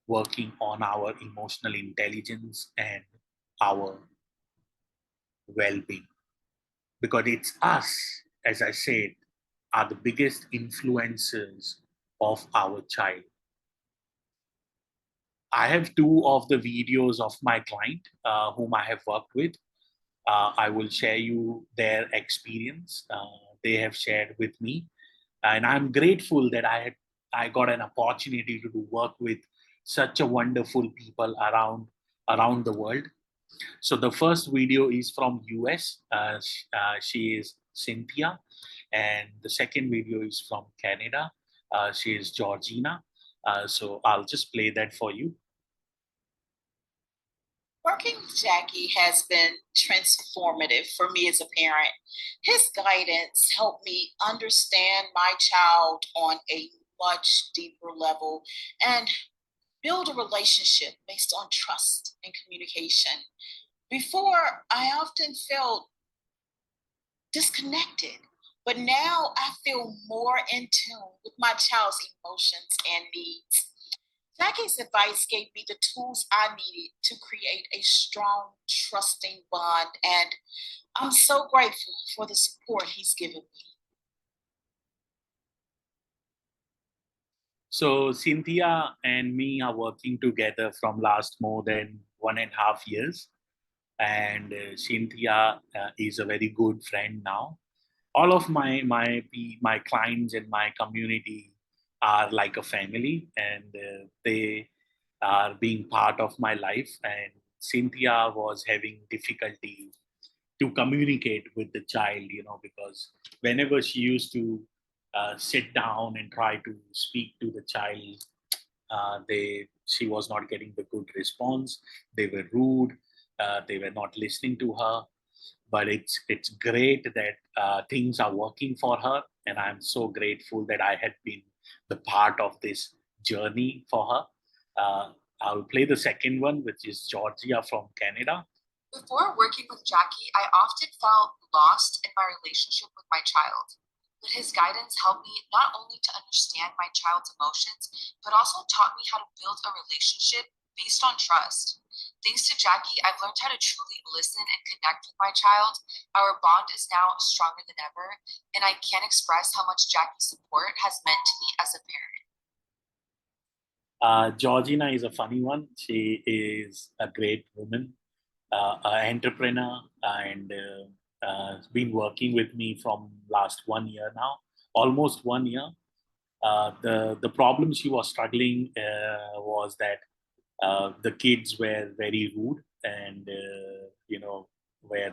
working on our emotional intelligence and our well being. Because it's us, as I said, are the biggest influencers of our child. I have two of the videos of my client whom I have worked with. I will share you their experience they have shared with me, and I'm grateful that I got an opportunity to do work with such a wonderful people around the world. So the first video is from US. She is Cynthia, and the second video is from Canada. She is Georgina. So I'll just play that for you. Working with Jackie has been transformative for me as a parent. His guidance helped me understand my child on a much deeper level and build a relationship based on trust and communication. Before, I often felt disconnected, but now I feel more in tune with my child's emotions and needs. Jackie's advice gave me the tools I needed to create a strong, trusting bond, and I'm so grateful for the support he's given me. So Cynthia and me are working together from last more than 1.5 years, and Cynthia is a very good friend now. All of my clients and my community are like a family, and they are being part of my life. And Cynthia was having difficulty to communicate with the child, because whenever she used to sit down and try to speak to the child, they she was not getting the good response. They were rude. They were not listening to her. But it's great that things are working for her, and I'm so grateful that I had been the part of this journey for her. Uh, I'll play the second one, which is Georgia from Canada. Before working with Jackie, I often felt lost in my relationship with my child. But his guidance helped me not only to understand my child's emotions, but also taught me how to build a relationship based on trust. Thanks to Jackie, I've learned how to truly listen and connect with my child. Our bond is now stronger than ever, and I can't express how much Jackie's support has meant to me as a parent. Georgina is a funny one. She is a great woman, an entrepreneur, and been working with me from last 1 year now, almost 1 year. The problem she was struggling was that the kids were very rude, and were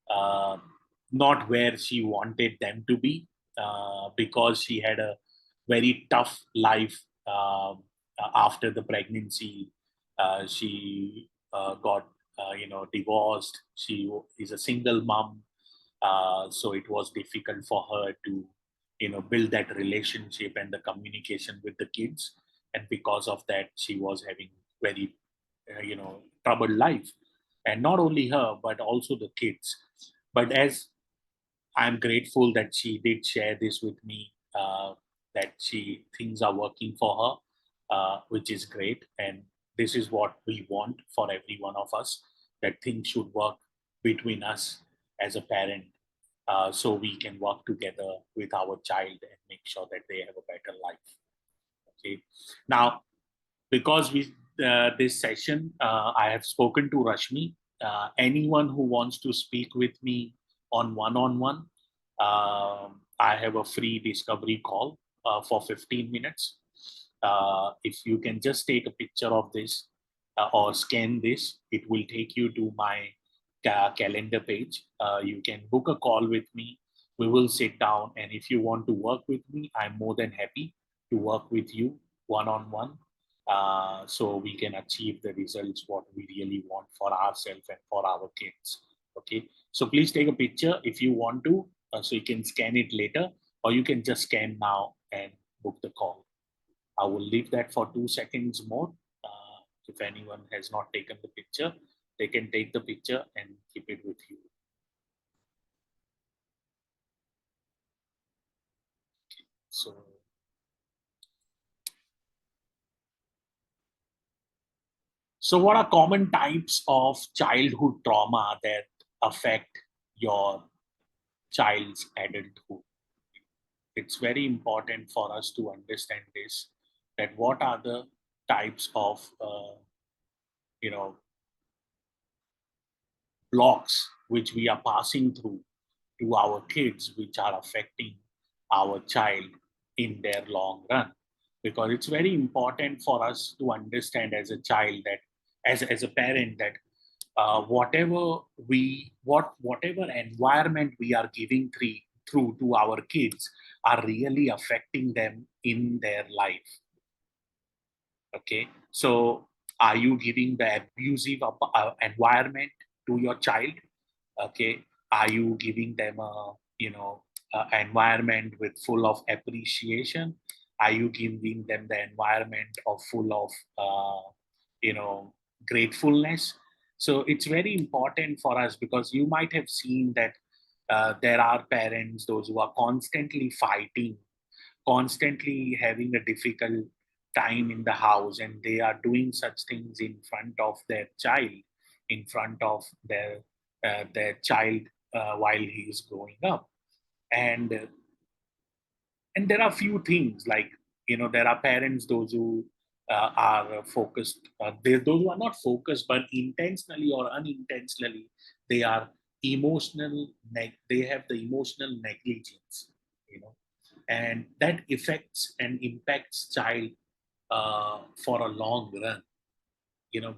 uh, not where she wanted them to be, because she had a very tough life after the pregnancy. She got divorced. She is a single mom, so it was difficult for her to build that relationship and the communication with the kids. And because of that, she was having very troubled life. And not only her, but also the kids. But as I'm grateful that she did share this with me, that she things are working for her, which is great. And this is what we want for every one of us, that things should work between us as a parent, so we can work together with our child and make sure that they have a better life. Okay. Now, because we this session, I have spoken to Rashmi. Anyone who wants to speak with me on one-on-one, I have a free discovery call for 15 minutes. If you can just take a picture of this or scan this, it will take you to my calendar page. You can book a call with me. We will sit down, and if you want to work with me, I'm more than happy to work with you one-on-one, so we can achieve the results what we really want for ourselves and for our kids. Okay, so please take a picture if you want to, so you can scan it later, or you can just scan now and book the call. I will leave that for 2 seconds more. If anyone has not taken the picture, they can take the picture and keep it with you. So what are common types of childhood trauma that affect your child's adulthood? It's very important for us to understand this, that what are the types of you know blocks which we are passing through to our kids, which are affecting our child in their long run. Because it's very important for us to understand as a child, that as a parent, that whatever environment we are giving through to our kids are really affecting them in their life. Okay, so are you giving the abusive environment to your child? Okay, are you giving them a environment with full of appreciation? Are you giving them the environment of full of you know gratefulness? So it's very important for us, because you might have seen that there are parents, those who are constantly fighting, constantly having a difficult time in the house, and they are doing such things in front of their child, in front of their child, while he is growing up. And uh, and there are few things like, there are parents, those who are focused, those who are not focused, but intentionally or unintentionally, they are they have the emotional negligence, and that affects and impacts child for a long run,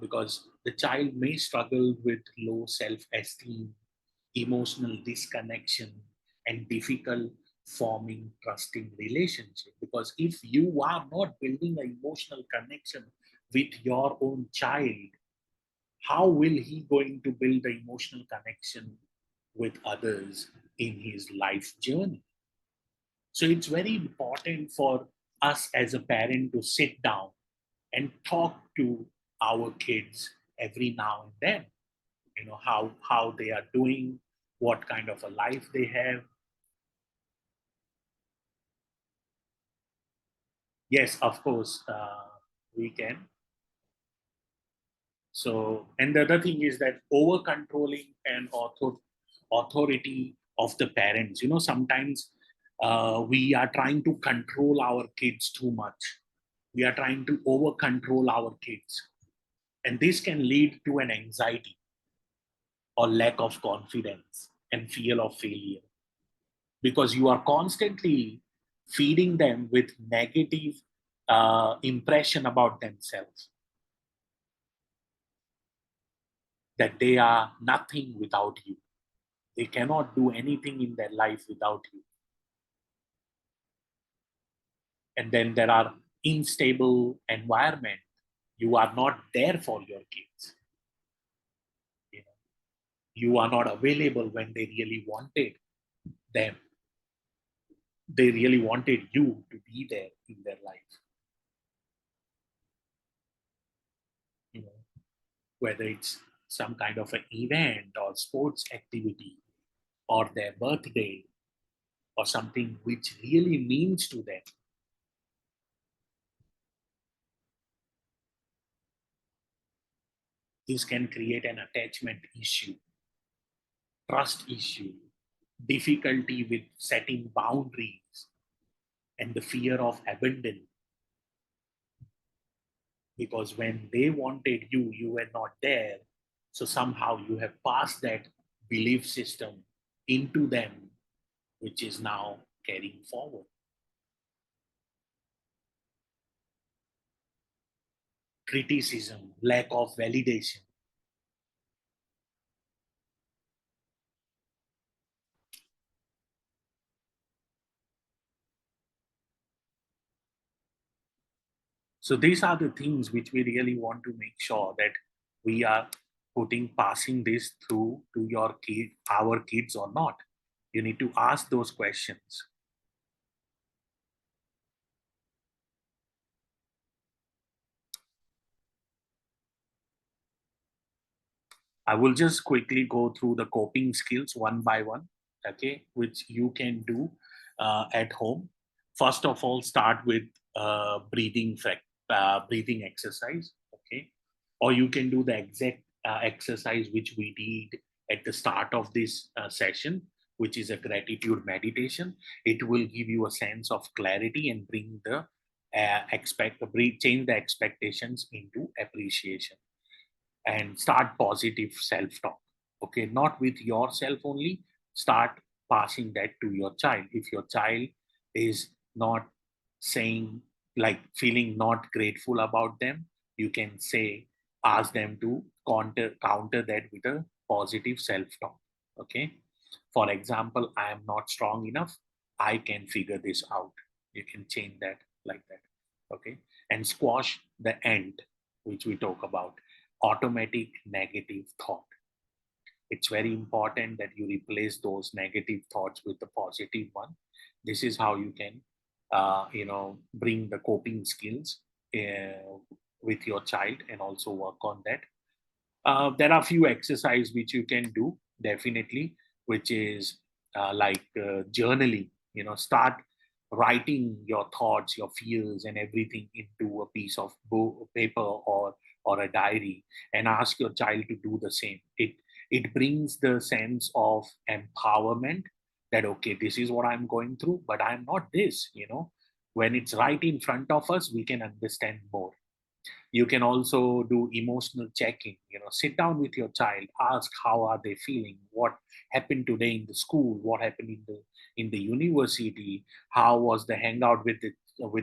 because the child may struggle with low self-esteem, emotional disconnection, and difficult forming trusting relationship. Because if you are not building an emotional connection with your own child, how will he going to build the emotional connection with others in his life journey? So it's very important for us as a parent to sit down and talk to our kids every now and then, how they are doing, what kind of a life they have. Yes, of course, we can. So, and the other thing is that over controlling and authority of the parents, sometimes we are trying to control our kids too much. We are trying to over control our kids, and this can lead to an anxiety or lack of confidence and fear of failure, because you are constantly feeding them with negative impression about themselves, that they are nothing without you, they cannot do anything in their life without you. And then there are unstable environment, you are not there for your kids, you, know, you are not available when they really wanted them, they really wanted you to be there in their life, you know whether it's some kind of an event or sports activity or their birthday or something which really means to them. This can create an attachment issue, trust issue, difficulty with setting boundaries, and the fear of abandonment. Because when they wanted you, you were not there. So somehow you have passed that belief system into them, which is now carrying forward. Criticism, lack of validation. So these are the things which we really want to make sure that we are passing this through to your our kids or not? You need to ask those questions. I will just quickly go through the coping skills one by one, okay, which you can do at home. First of all, start with breathing exercise, okay, or you can do the exact exercise which we did at the start of this session, which is a gratitude meditation. It will give you a sense of clarity and bring the change the expectations into appreciation, and start positive self-talk, okay, not with yourself only. Start passing that to your child. If your child is not saying, like feeling not grateful about them, you can say, ask them to counter that with a positive self-talk, okay. For example, I am not strong enough, I can figure this out. You can change that like that, okay. And squash the end, which we talk about, automatic negative thought. It's very important that you replace those negative thoughts with the positive one. This is how you can bring the coping skills with your child and also work on that. There are a few exercises which you can do, definitely, which is journaling. Start writing your thoughts, your fears, and everything into a piece of paper or a diary, and ask your child to do the same. It brings the sense of empowerment that, okay, this is what I'm going through, but I'm not this. When it's right in front of us, we can understand more. You can also do emotional checking. Sit down with your child, ask how are they feeling, what happened today in the school, what happened in the university, how was the hangout with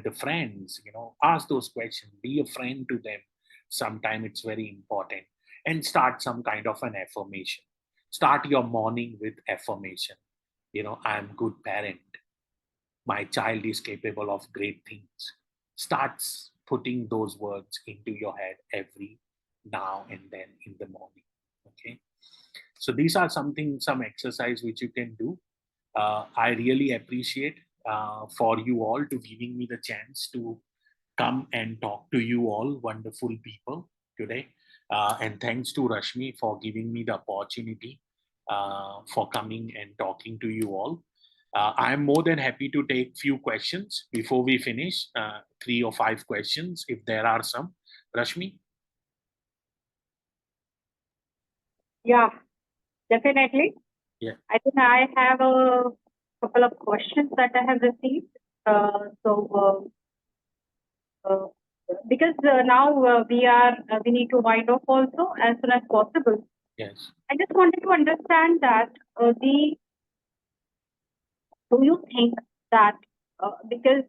the friends. Ask those questions, be a friend to them. Sometimes it's very important. And start some kind of an affirmation. Start your morning with affirmation. I'm good parent, my child is capable of great things. Starts putting those words into your head every now and then in the morning. Okay. So these are some exercise which you can do. I really appreciate for you all to giving me the chance to come and talk to you all, wonderful people, today. And thanks to Rashmi for giving me the opportunity for coming and talking to you all. I'm more than happy to take few questions before we finish, 3 or 5 questions, if there are some. Rashmi? Yeah, definitely. Yeah. I think I have a couple of questions that I have received. Because now we need to wind up also as soon as possible. Yes. I just wanted to understand that do you think that because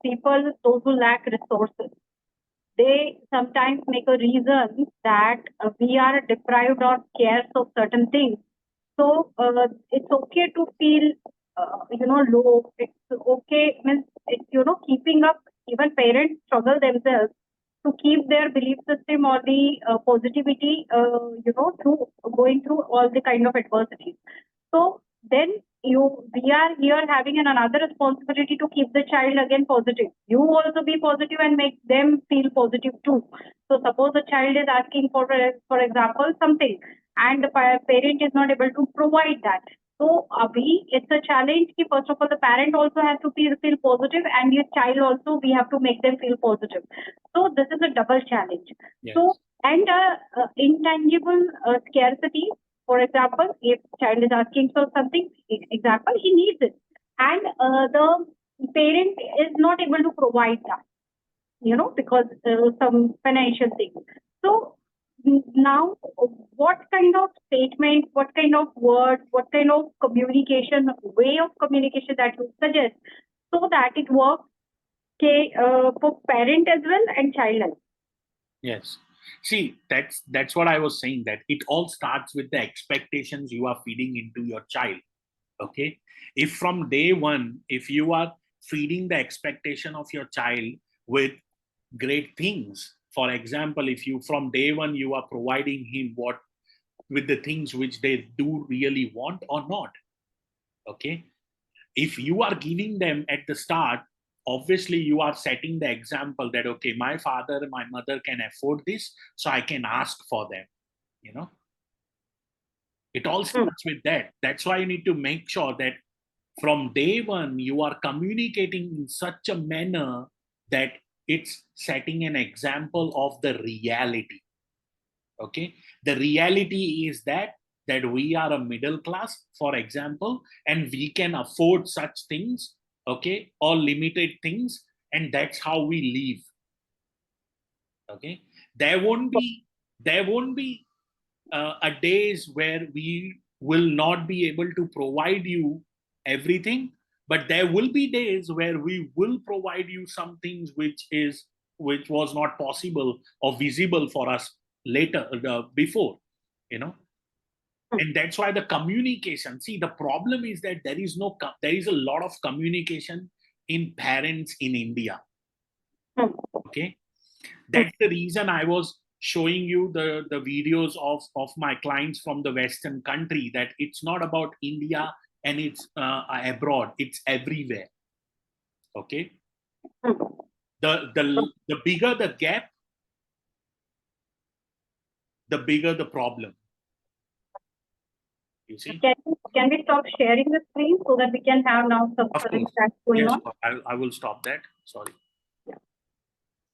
people, those who lack resources, they sometimes make a reason that we are deprived or scarce of certain things. So it's okay to feel, low. It's okay, means it's, keeping up. Even parents struggle themselves to keep their belief system or the positivity, through going through all the kind of adversities. So then we are here having another responsibility to keep the child again positive. You also be positive and make them feel positive too. So suppose a child is asking for example, something, and the parent is not able to provide that. So it's a challenge. First of all, the parent also has to feel positive, and your child also, we have to make them feel positive. So this is a double challenge. Yes. So, and intangible scarcity. For example, if child is asking for something, example, he needs it, and the parent is not able to provide that, because some financial things. So now, what kind of statement, what kind of words, what kind of communication, way of communication that you suggest, so that it works, okay, for parent as well and child as well? Yes. See, that's what I was saying, that it all starts with the expectations you are feeding into your child. Okay. If from day one, if you are feeding the expectation of your child with great things, For example, if you from day one you are providing him what with the things which they do really want or not. Okay, if you are giving them at the start, obviously you are setting the example that okay, my father, my mother can afford this, so I can ask for them. You know, it all starts with that. That's why you need to make sure that from day one you are communicating in such a manner that it's setting an example of the reality. Okay, the reality is that we are a middle class, for example, and we can afford such things, okay, or limited things, and that's how we live. Okay, there won't be a days where we will not be able to provide you everything, but there will be days where we will provide you some things which was not possible or visible for us later, before, you know. And that's why the communication, see, the problem is that there is a lot of communication in parents in India. Okay, that's the reason I was showing you the videos of my clients from the Western country, that it's not about India and it's abroad, it's everywhere. Okay, the bigger the gap, the bigger the problem. You see? Can we stop sharing the screen so that we can have now some Of course. chats going Yes, on? I will stop that. Sorry.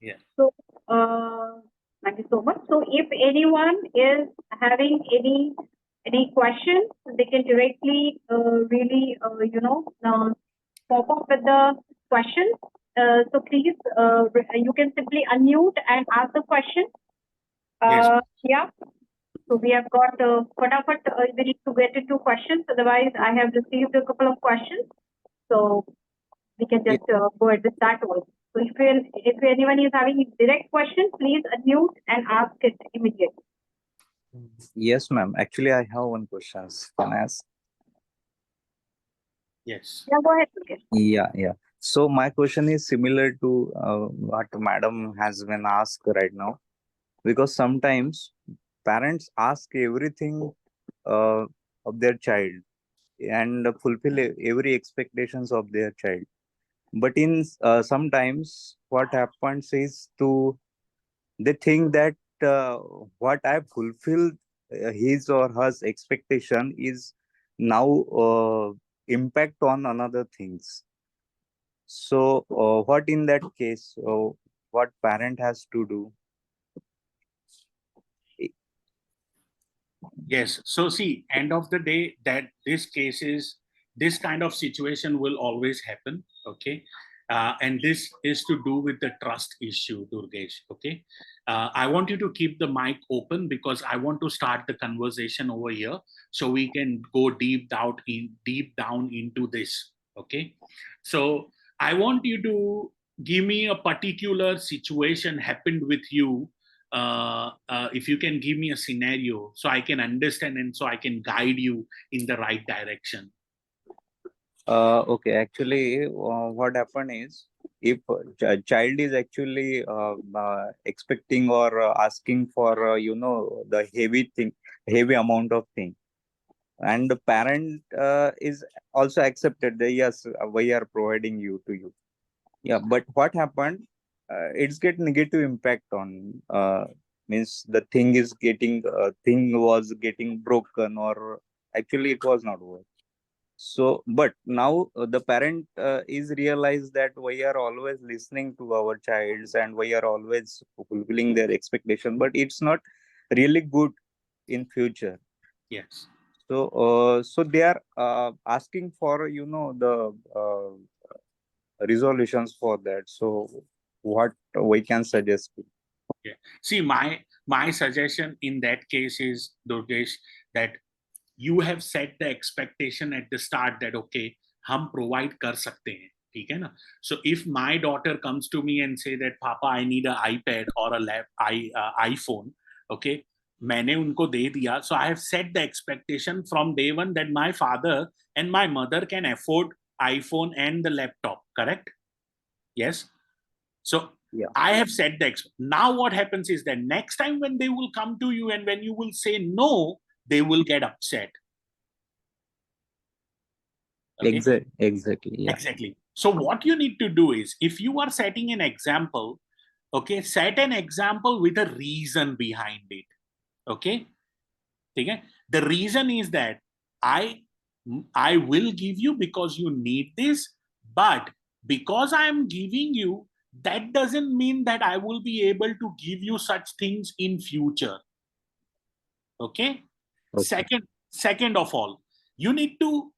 Yeah. So, thank you so much. So, if anyone is having any questions, they can directly, really, pop up with the questions. So, please, you can simply unmute and ask the question. Yes. Yeah. So we have got Fatafat, we need to get into questions. Otherwise, I have received a couple of questions. So we can just go ahead with that also. So if anyone is having a direct question, please unmute and ask it immediately. Yes, ma'am. Actually, I have one question. Can I ask? Yes. Yeah, go ahead, Mukesh. Yeah. So my question is similar to what madam has been asked right now, because sometimes parents ask everything of their child and fulfill every expectations of their child. But in sometimes what happens is they think that what I fulfilled his or her expectation is now impact on another things. So what in that case, what parent has to do? Yes. So see, end of the day, that this kind of situation will always happen. Okay. And this is to do with the trust issue, Durgesh. Okay. I want you to keep the mic open because I want to start the conversation over here so we can go deep down into this. Okay. So I want you to give me a particular situation happened with you. If you can give me a scenario so I can understand and so I can guide you in the right direction. Okay, actually, what happened is if a child is actually expecting or asking for the heavy amount of thing, and the parent is also accepted that yes, we are providing to you. Yeah, but what happened? It's get negative impact on means the thing was getting broken, or actually it was not work. So but now the parent is realized that we are always listening to our childs and we are always fulfilling their expectation, but it's not really good in future. Yes. So they are asking for the resolutions for that. So what we can suggest? Yeah. See, my suggestion in that case is, Durgesh, that you have set the expectation at the start that okay, हम provide कर सकते हैं, ठीक है ना? So if my daughter comes to me and say that Papa, I need an iPad or iPhone, okay, मैंने उनको दे दिया. So I have set the expectation from day one that my father and my mother can afford iPhone and the laptop, correct? Yes. So Yeah. I have set the now what happens is that next time when they will come to you and when you will say no, they will get upset. Okay? Exactly. Yeah. Exactly. So what you need to do is, if you are setting an example, okay, set an example with a reason behind it. Okay? Okay? The reason is that I will give you because you need this, but because I am giving you, that doesn't mean that I will be able to give you such things in future. Okay? Okay. Second of all, you need to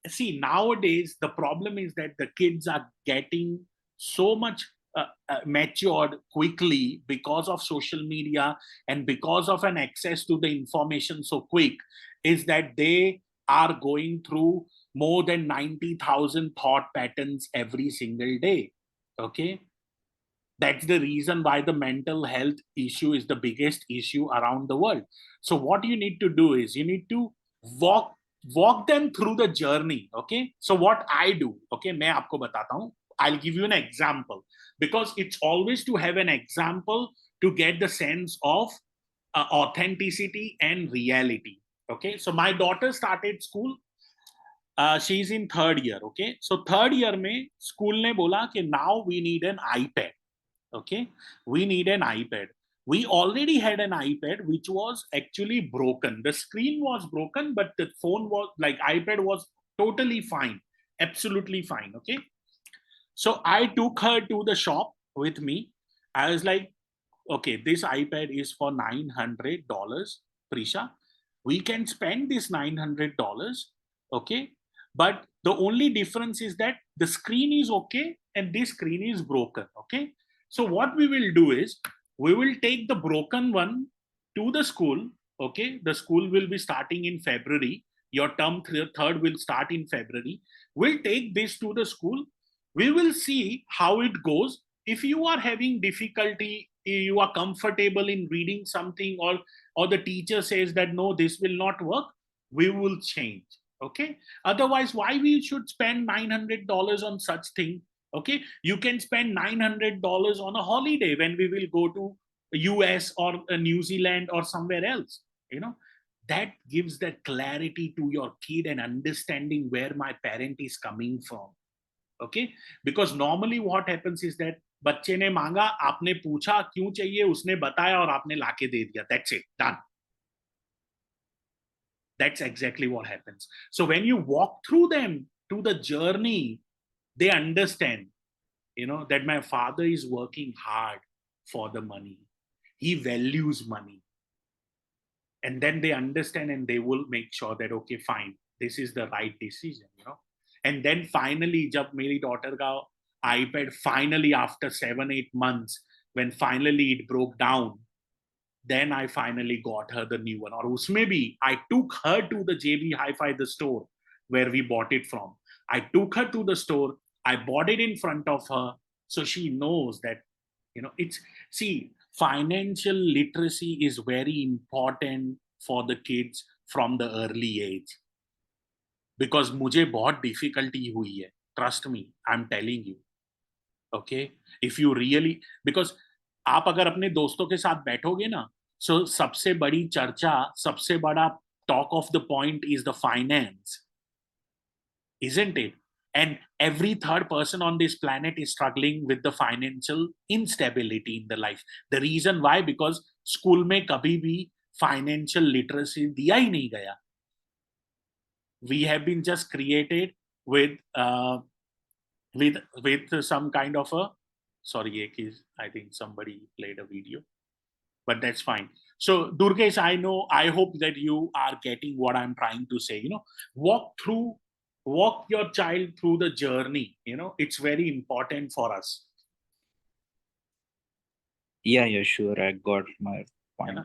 see, nowadays the problem is that the kids are getting so much matured quickly because of social media and because of an access to the information so quick, is that they are going through more than 90,000 thought patterns every single day. Okay, that's the reason why the mental health issue is the biggest issue around the world. So what you need to do is you need to walk them through the journey. Okay, so what I do, okay, मैं आपको बताता हूँ. I'll give you an example, because it's always to have an example to get the sense of authenticity and reality. Okay, so my daughter started school. She's in third year. Okay, so third year में school ने बोला कि now we need an iPad. Okay, we need an iPad. We already had an iPad which was actually broken. The screen was broken, but the phone was, like, iPad was totally fine, absolutely fine. Okay, so I took her to the shop with me. I was like, okay, this iPad is for $900, Prisha. We can spend this $900, okay? But the only difference is that the screen is okay and this screen is broken, okay? So what we will do is we will take the broken one to the school, okay? The school will be starting in February. Your term third will start in February. We'll take this to the school. We will see how it goes. If you are having difficulty, you are comfortable in reading something, or the teacher says that no, this will not work, we will change. Okay, otherwise why we should spend $900 on such thing? Okay, you can spend $900 on a holiday when we will go to US or New Zealand or somewhere else. That gives that clarity to your kid and understanding where my parent is coming from. Okay, because normally what happens is that बच्चे ने मांगा, आपने पूछा क्यों चाहिए, उसने बताया और आपने लाके दे दिया. That's it, done. That's exactly what happens. So when you walk through them to the journey, they understand, that my father is working hard for the money. He values money. And then they understand and they will make sure that, okay, fine, this is the right decision. And then finally, jab meri daughter ka iPad finally after 7-8 months, when finally it broke down, then I finally got her the new one. Or usme bhi, I took her to the JB Hi-Fi, the store where we bought it from. I took her to the store. I bought it in front of her. So she knows that, financial literacy is very important for the kids from the early age. Because मुझे बहुत difficulty हुई है. Trust me, I'm telling you. Okay, if you really, because आप अगर अपने दोस्तों के साथ बैठोगे ना, so सबसे बड़ी चर्चा, सबसे बड़ा talk of the point is the finance, isn't it? And every third person on this planet is struggling with the financial instability in their life. The reason why, because school में कभी भी financial literacy दिया ही नहीं गया. We have been just created with some kind of a, sorry, I think somebody played a video, but that's fine. So Durgesh, I hope that you are getting what I'm trying to say. Walk your child through the journey. It's very important for us. Yeah, sure. I got my point.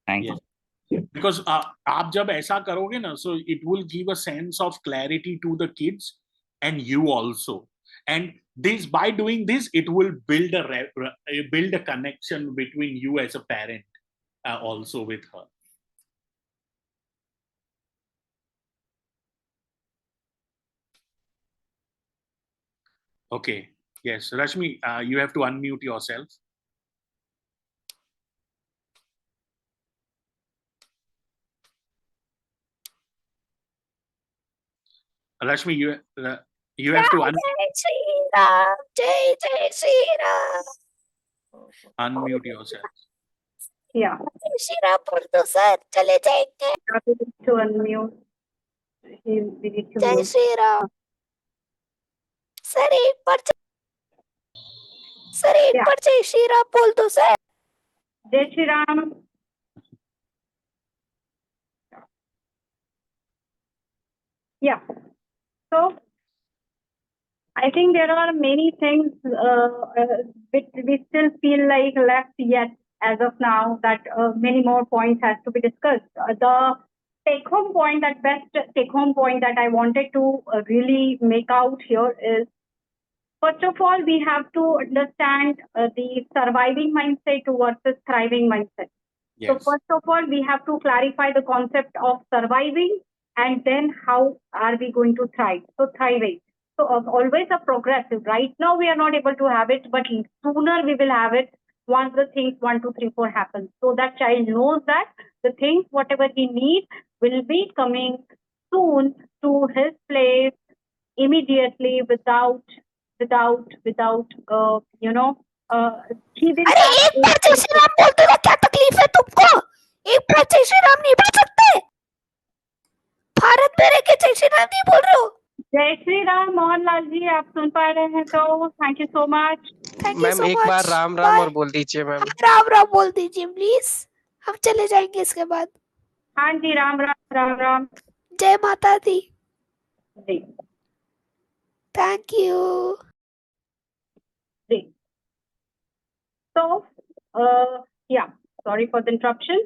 Thank you. Because आप जब ऐसा करोगे ना, so it will give a sense of clarity to the kids and you also. And this, by doing this, it will build a connection between you as a parent also with her. Okay, Yes, Rashmi, you have to unmute yourself. Rashmi, you have to unmute yourself. Yeah. Sir चले जाएंगे We need to unmute. We need to जय mute. Shri Ram sir एक बार Yeah. जय श्री राम बोल दो sir Jai Shri Ram. Yeah. So I think there are many things which we still feel like left yet as of now, that many more points has to be discussed. The take-home point, that best take-home point that I wanted to really make out here is, first of all, we have to understand the surviving mindset versus thriving mindset. Yes. So first of all, we have to clarify the concept of surviving, and then how are we going to thrive. So thriving. So always a progressive. Right now we are not able to have it, but sooner we will have it once the things 1, 2, 3, 4 happen. So that child knows that the things, whatever he needs, will be coming soon to his place immediately without he will अरे have एक बार जय श्री राम बोल दो ना क्या तकलीफ है तुमको एक बार जय श्री राम नहीं बोल सकते भारत में रह के जय श्री राम नहीं बोल रहे हो जय श्री राम मोहनलाल जी, आप सुन पा रहे हैं तो thank you so much. Ma'am एक बार राम राम और बोल दीजिए मैम। राम राम बोल दीजिए प्लीज, हम चले जाएंगे इसके बाद। हाँ जी, राम राम राम राम। जय माता दी जी। थैंक यू जी। So, yeah, sorry for the interruption.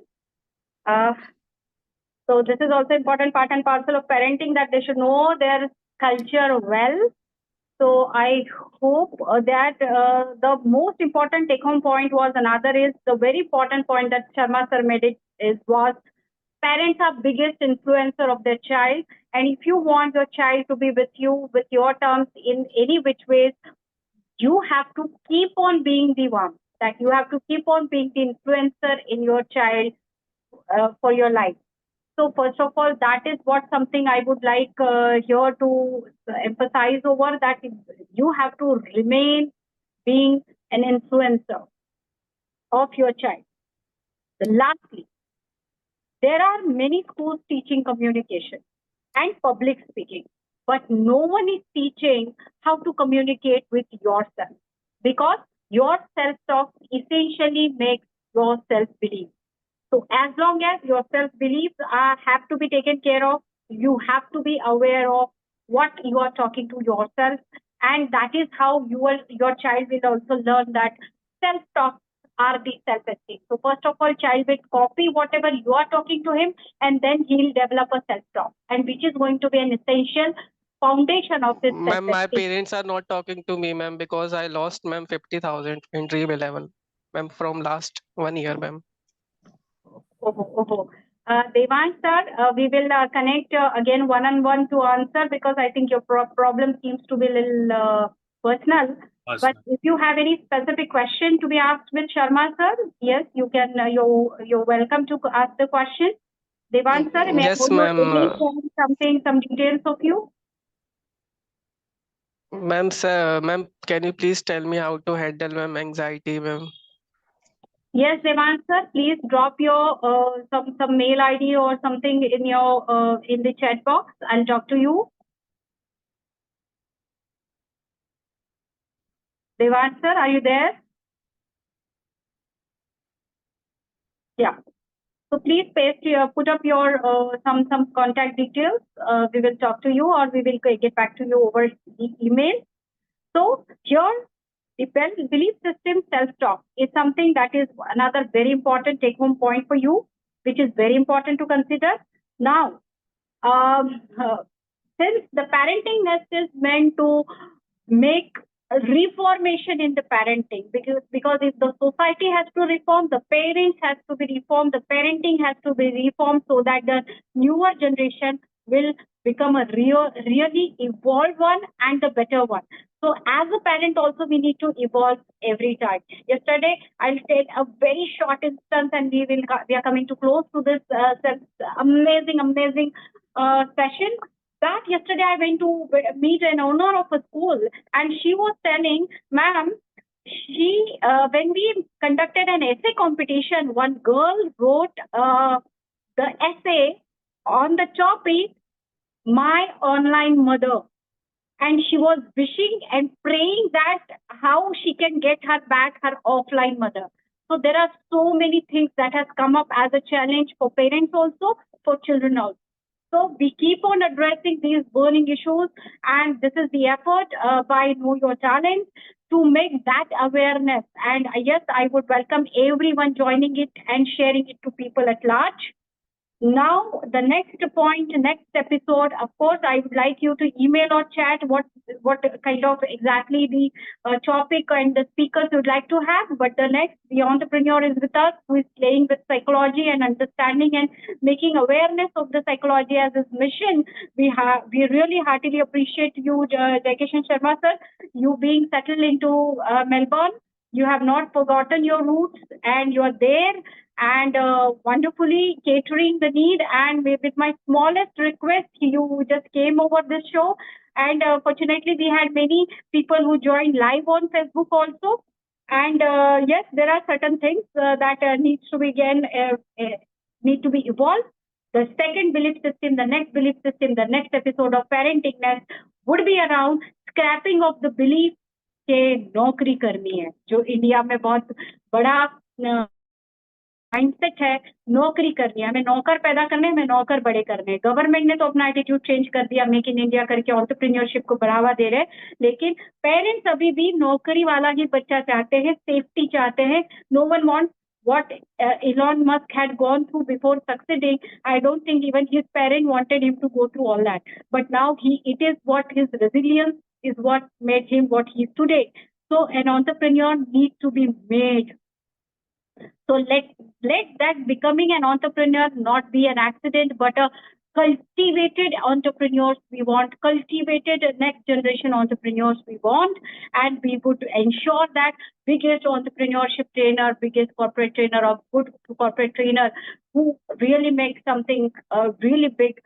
So this is also important part and parcel of parenting, that they should know their culture well. So I hope that the most important take-home point was another is the very important point that Sharma sir made was parents are biggest influencer of their child, and if you want your child to be with you with your terms in any which ways, you have to keep on being the one, that you have to keep on being the influencer in your child for your life. So first of all, that is what something I would like here to emphasize over, that you have to remain being an influencer of your child. Lastly, there are many schools teaching communication and public speaking, but no one is teaching how to communicate with yourself, because your self-talk essentially makes your self-belief. So as long as your self-beliefs have to be taken care of, you have to be aware of what you are talking to yourself, and that is how your child will also learn that self-talk are the self-esteem. So first of all, child will copy whatever you are talking to him, and then he'll develop a self-talk, and which is going to be an essential foundation of this self-esteem. Ma'am, my parents are not talking to me, ma'am, because I lost, ma'am, 50,000 in Dream 11, ma'am, from last 1 year, ma'am. Devang sir, we will connect again one-on-one to answer, because I think your problem seems to be a little personal. But if you have any specific question to be asked with Sharma sir, yes, you can. You're welcome to ask the question. Devang sir, may Yes, I ma'am. some details of you? Ma'am, sir, ma'am, can you please tell me how to handle, ma'am, anxiety, ma'am? Yes, Devang sir, please drop your some mail ID or something in your in the chat box. I'll talk to you. Devang sir, are you there? Yeah. So please put up your some contact details. We will talk to you, or we will get back to you over the email. So here, the belief system self-talk is something that is another very important take-home point for you, which is very important to consider. Now, since the parenting nest is meant to make a reformation in the parenting, because if the society has to reform, the parents has to be reformed, the parenting has to be reformed, so that the newer generation will become a really evolved one and the better one. So as a parent also, we need to evolve every time. Yesterday, I'll tell a very short instance, and we are coming to close to this amazing session. That yesterday I went to meet an owner of a school, and she was telling, ma'am, when we conducted an essay competition, one girl wrote the essay on the topic, my online mother, and she was wishing and praying that how she can get her back her offline mother. So there are so many things that has come up as a challenge for parents also, for children also. So we keep on addressing these burning issues, and this is the effort by Know Your Talent to make that awareness. And yes, I would welcome everyone joining it and sharing it to people at large. Now, the next point, next episode, of course, I would like you to email or chat what kind of exactly the topic and the speakers you'd like to have. But the entrepreneur is with us, who is playing with psychology and understanding and making awareness of the psychology as his mission. We really heartily appreciate you, Kishaan Sharma sir, you being settled into Melbourne. You have not forgotten your roots, and you are there and wonderfully catering the need. And with my smallest request, you just came over this show. And fortunately, we had many people who joined live on Facebook also. And yes, there are certain things that need to be evolved. The second belief system, the next belief system, the next episode of Parenting Nest would be around scrapping of the belief के नौकरी करनी है, जो India में बहुत बड़ा mindset है, नौकरी करनी है, हमें नौकर पैदा करने, हमें नौकर बड़े करने हैं। गवर्नमेंट ने तो अपना एटीट्यूड चेंज कर दिया, मेक इन इंडिया करके एंटरप्रेन्योरशिप को बढ़ावा दे रहे हैं, लेकिन पेरेंट्स अभी भी नौकरी वाला ही बच्चा चाहते हैं, सेफ्टी चाहते हैं। No one wants what Elon Musk had gone through before succeeding. I don't think even his parent wanted him to go through all that. But now it is what his resilience is what made him what he is today. So an entrepreneur needs to be made. So let that becoming an entrepreneur not be an accident, but a cultivated entrepreneurs we want, cultivated next generation entrepreneurs we want, and we would ensure that biggest entrepreneurship trainer, biggest corporate trainer, or good corporate trainer who really makes something really big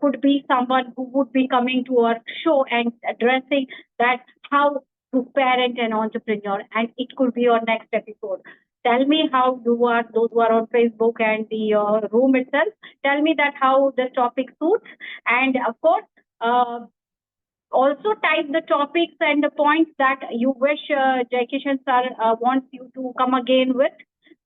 could be someone who would be coming to our show and addressing that how to parent an entrepreneur, and it could be our next episode. Tell me how those who are on Facebook and the room itself, tell me that how the topic suits. And of course, also type the topics and the points that you wish Kishaan sir wants you to come again with.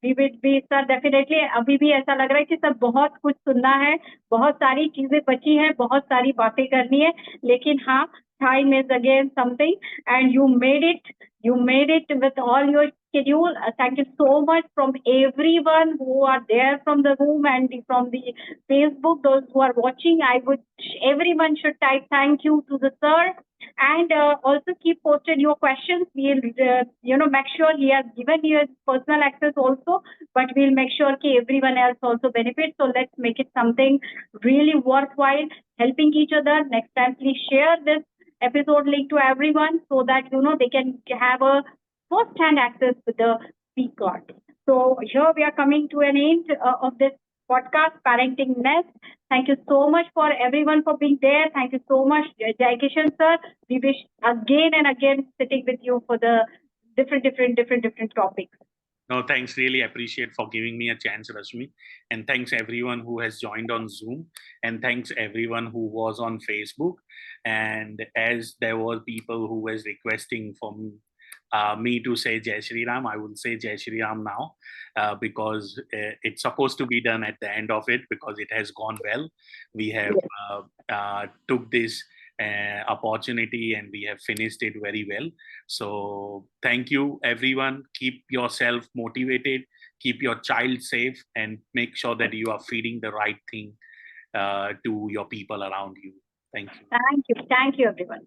We will be, sir, definitely. अभी भी ऐसा लग रहा है कि sir बहुत कुछ सुनना है, बहुत सारी चीजें बची हैं, बहुत सारी बातें करनी है, लेकिन हाँ, time is again something, and you made it with all your schedule. Thank you so much from everyone who are there from the room and from the Facebook, those who are watching. Everyone should type thank you to the sir, and also keep posted your questions. We'll make sure he has given you his personal access also, but we'll make sure that everyone else also benefits. So let's make it something really worthwhile, helping each other. Next time, please share this episode link to everyone so that they can have a first-hand access to the speaker. So here we are coming to an end of this podcast, Parenting Nest. Thank you so much for everyone for being there. Thank you so much, Kishaan sir. We wish again and again sitting with you for the different topics. No, thanks. Really appreciate for giving me a chance, Rashmi. And thanks everyone who has joined on Zoom. And thanks everyone who was on Facebook. And as there were people who was requesting from me to say Jai Shri Ram, I will say Jai Shri Ram now because it's supposed to be done at the end of it because it has gone well. We have took this opportunity and we have finished it very well. So thank you everyone. Keep yourself motivated, keep your child safe, and make sure that you are feeding the right thing to your people around you. Thank you. Thank you everyone.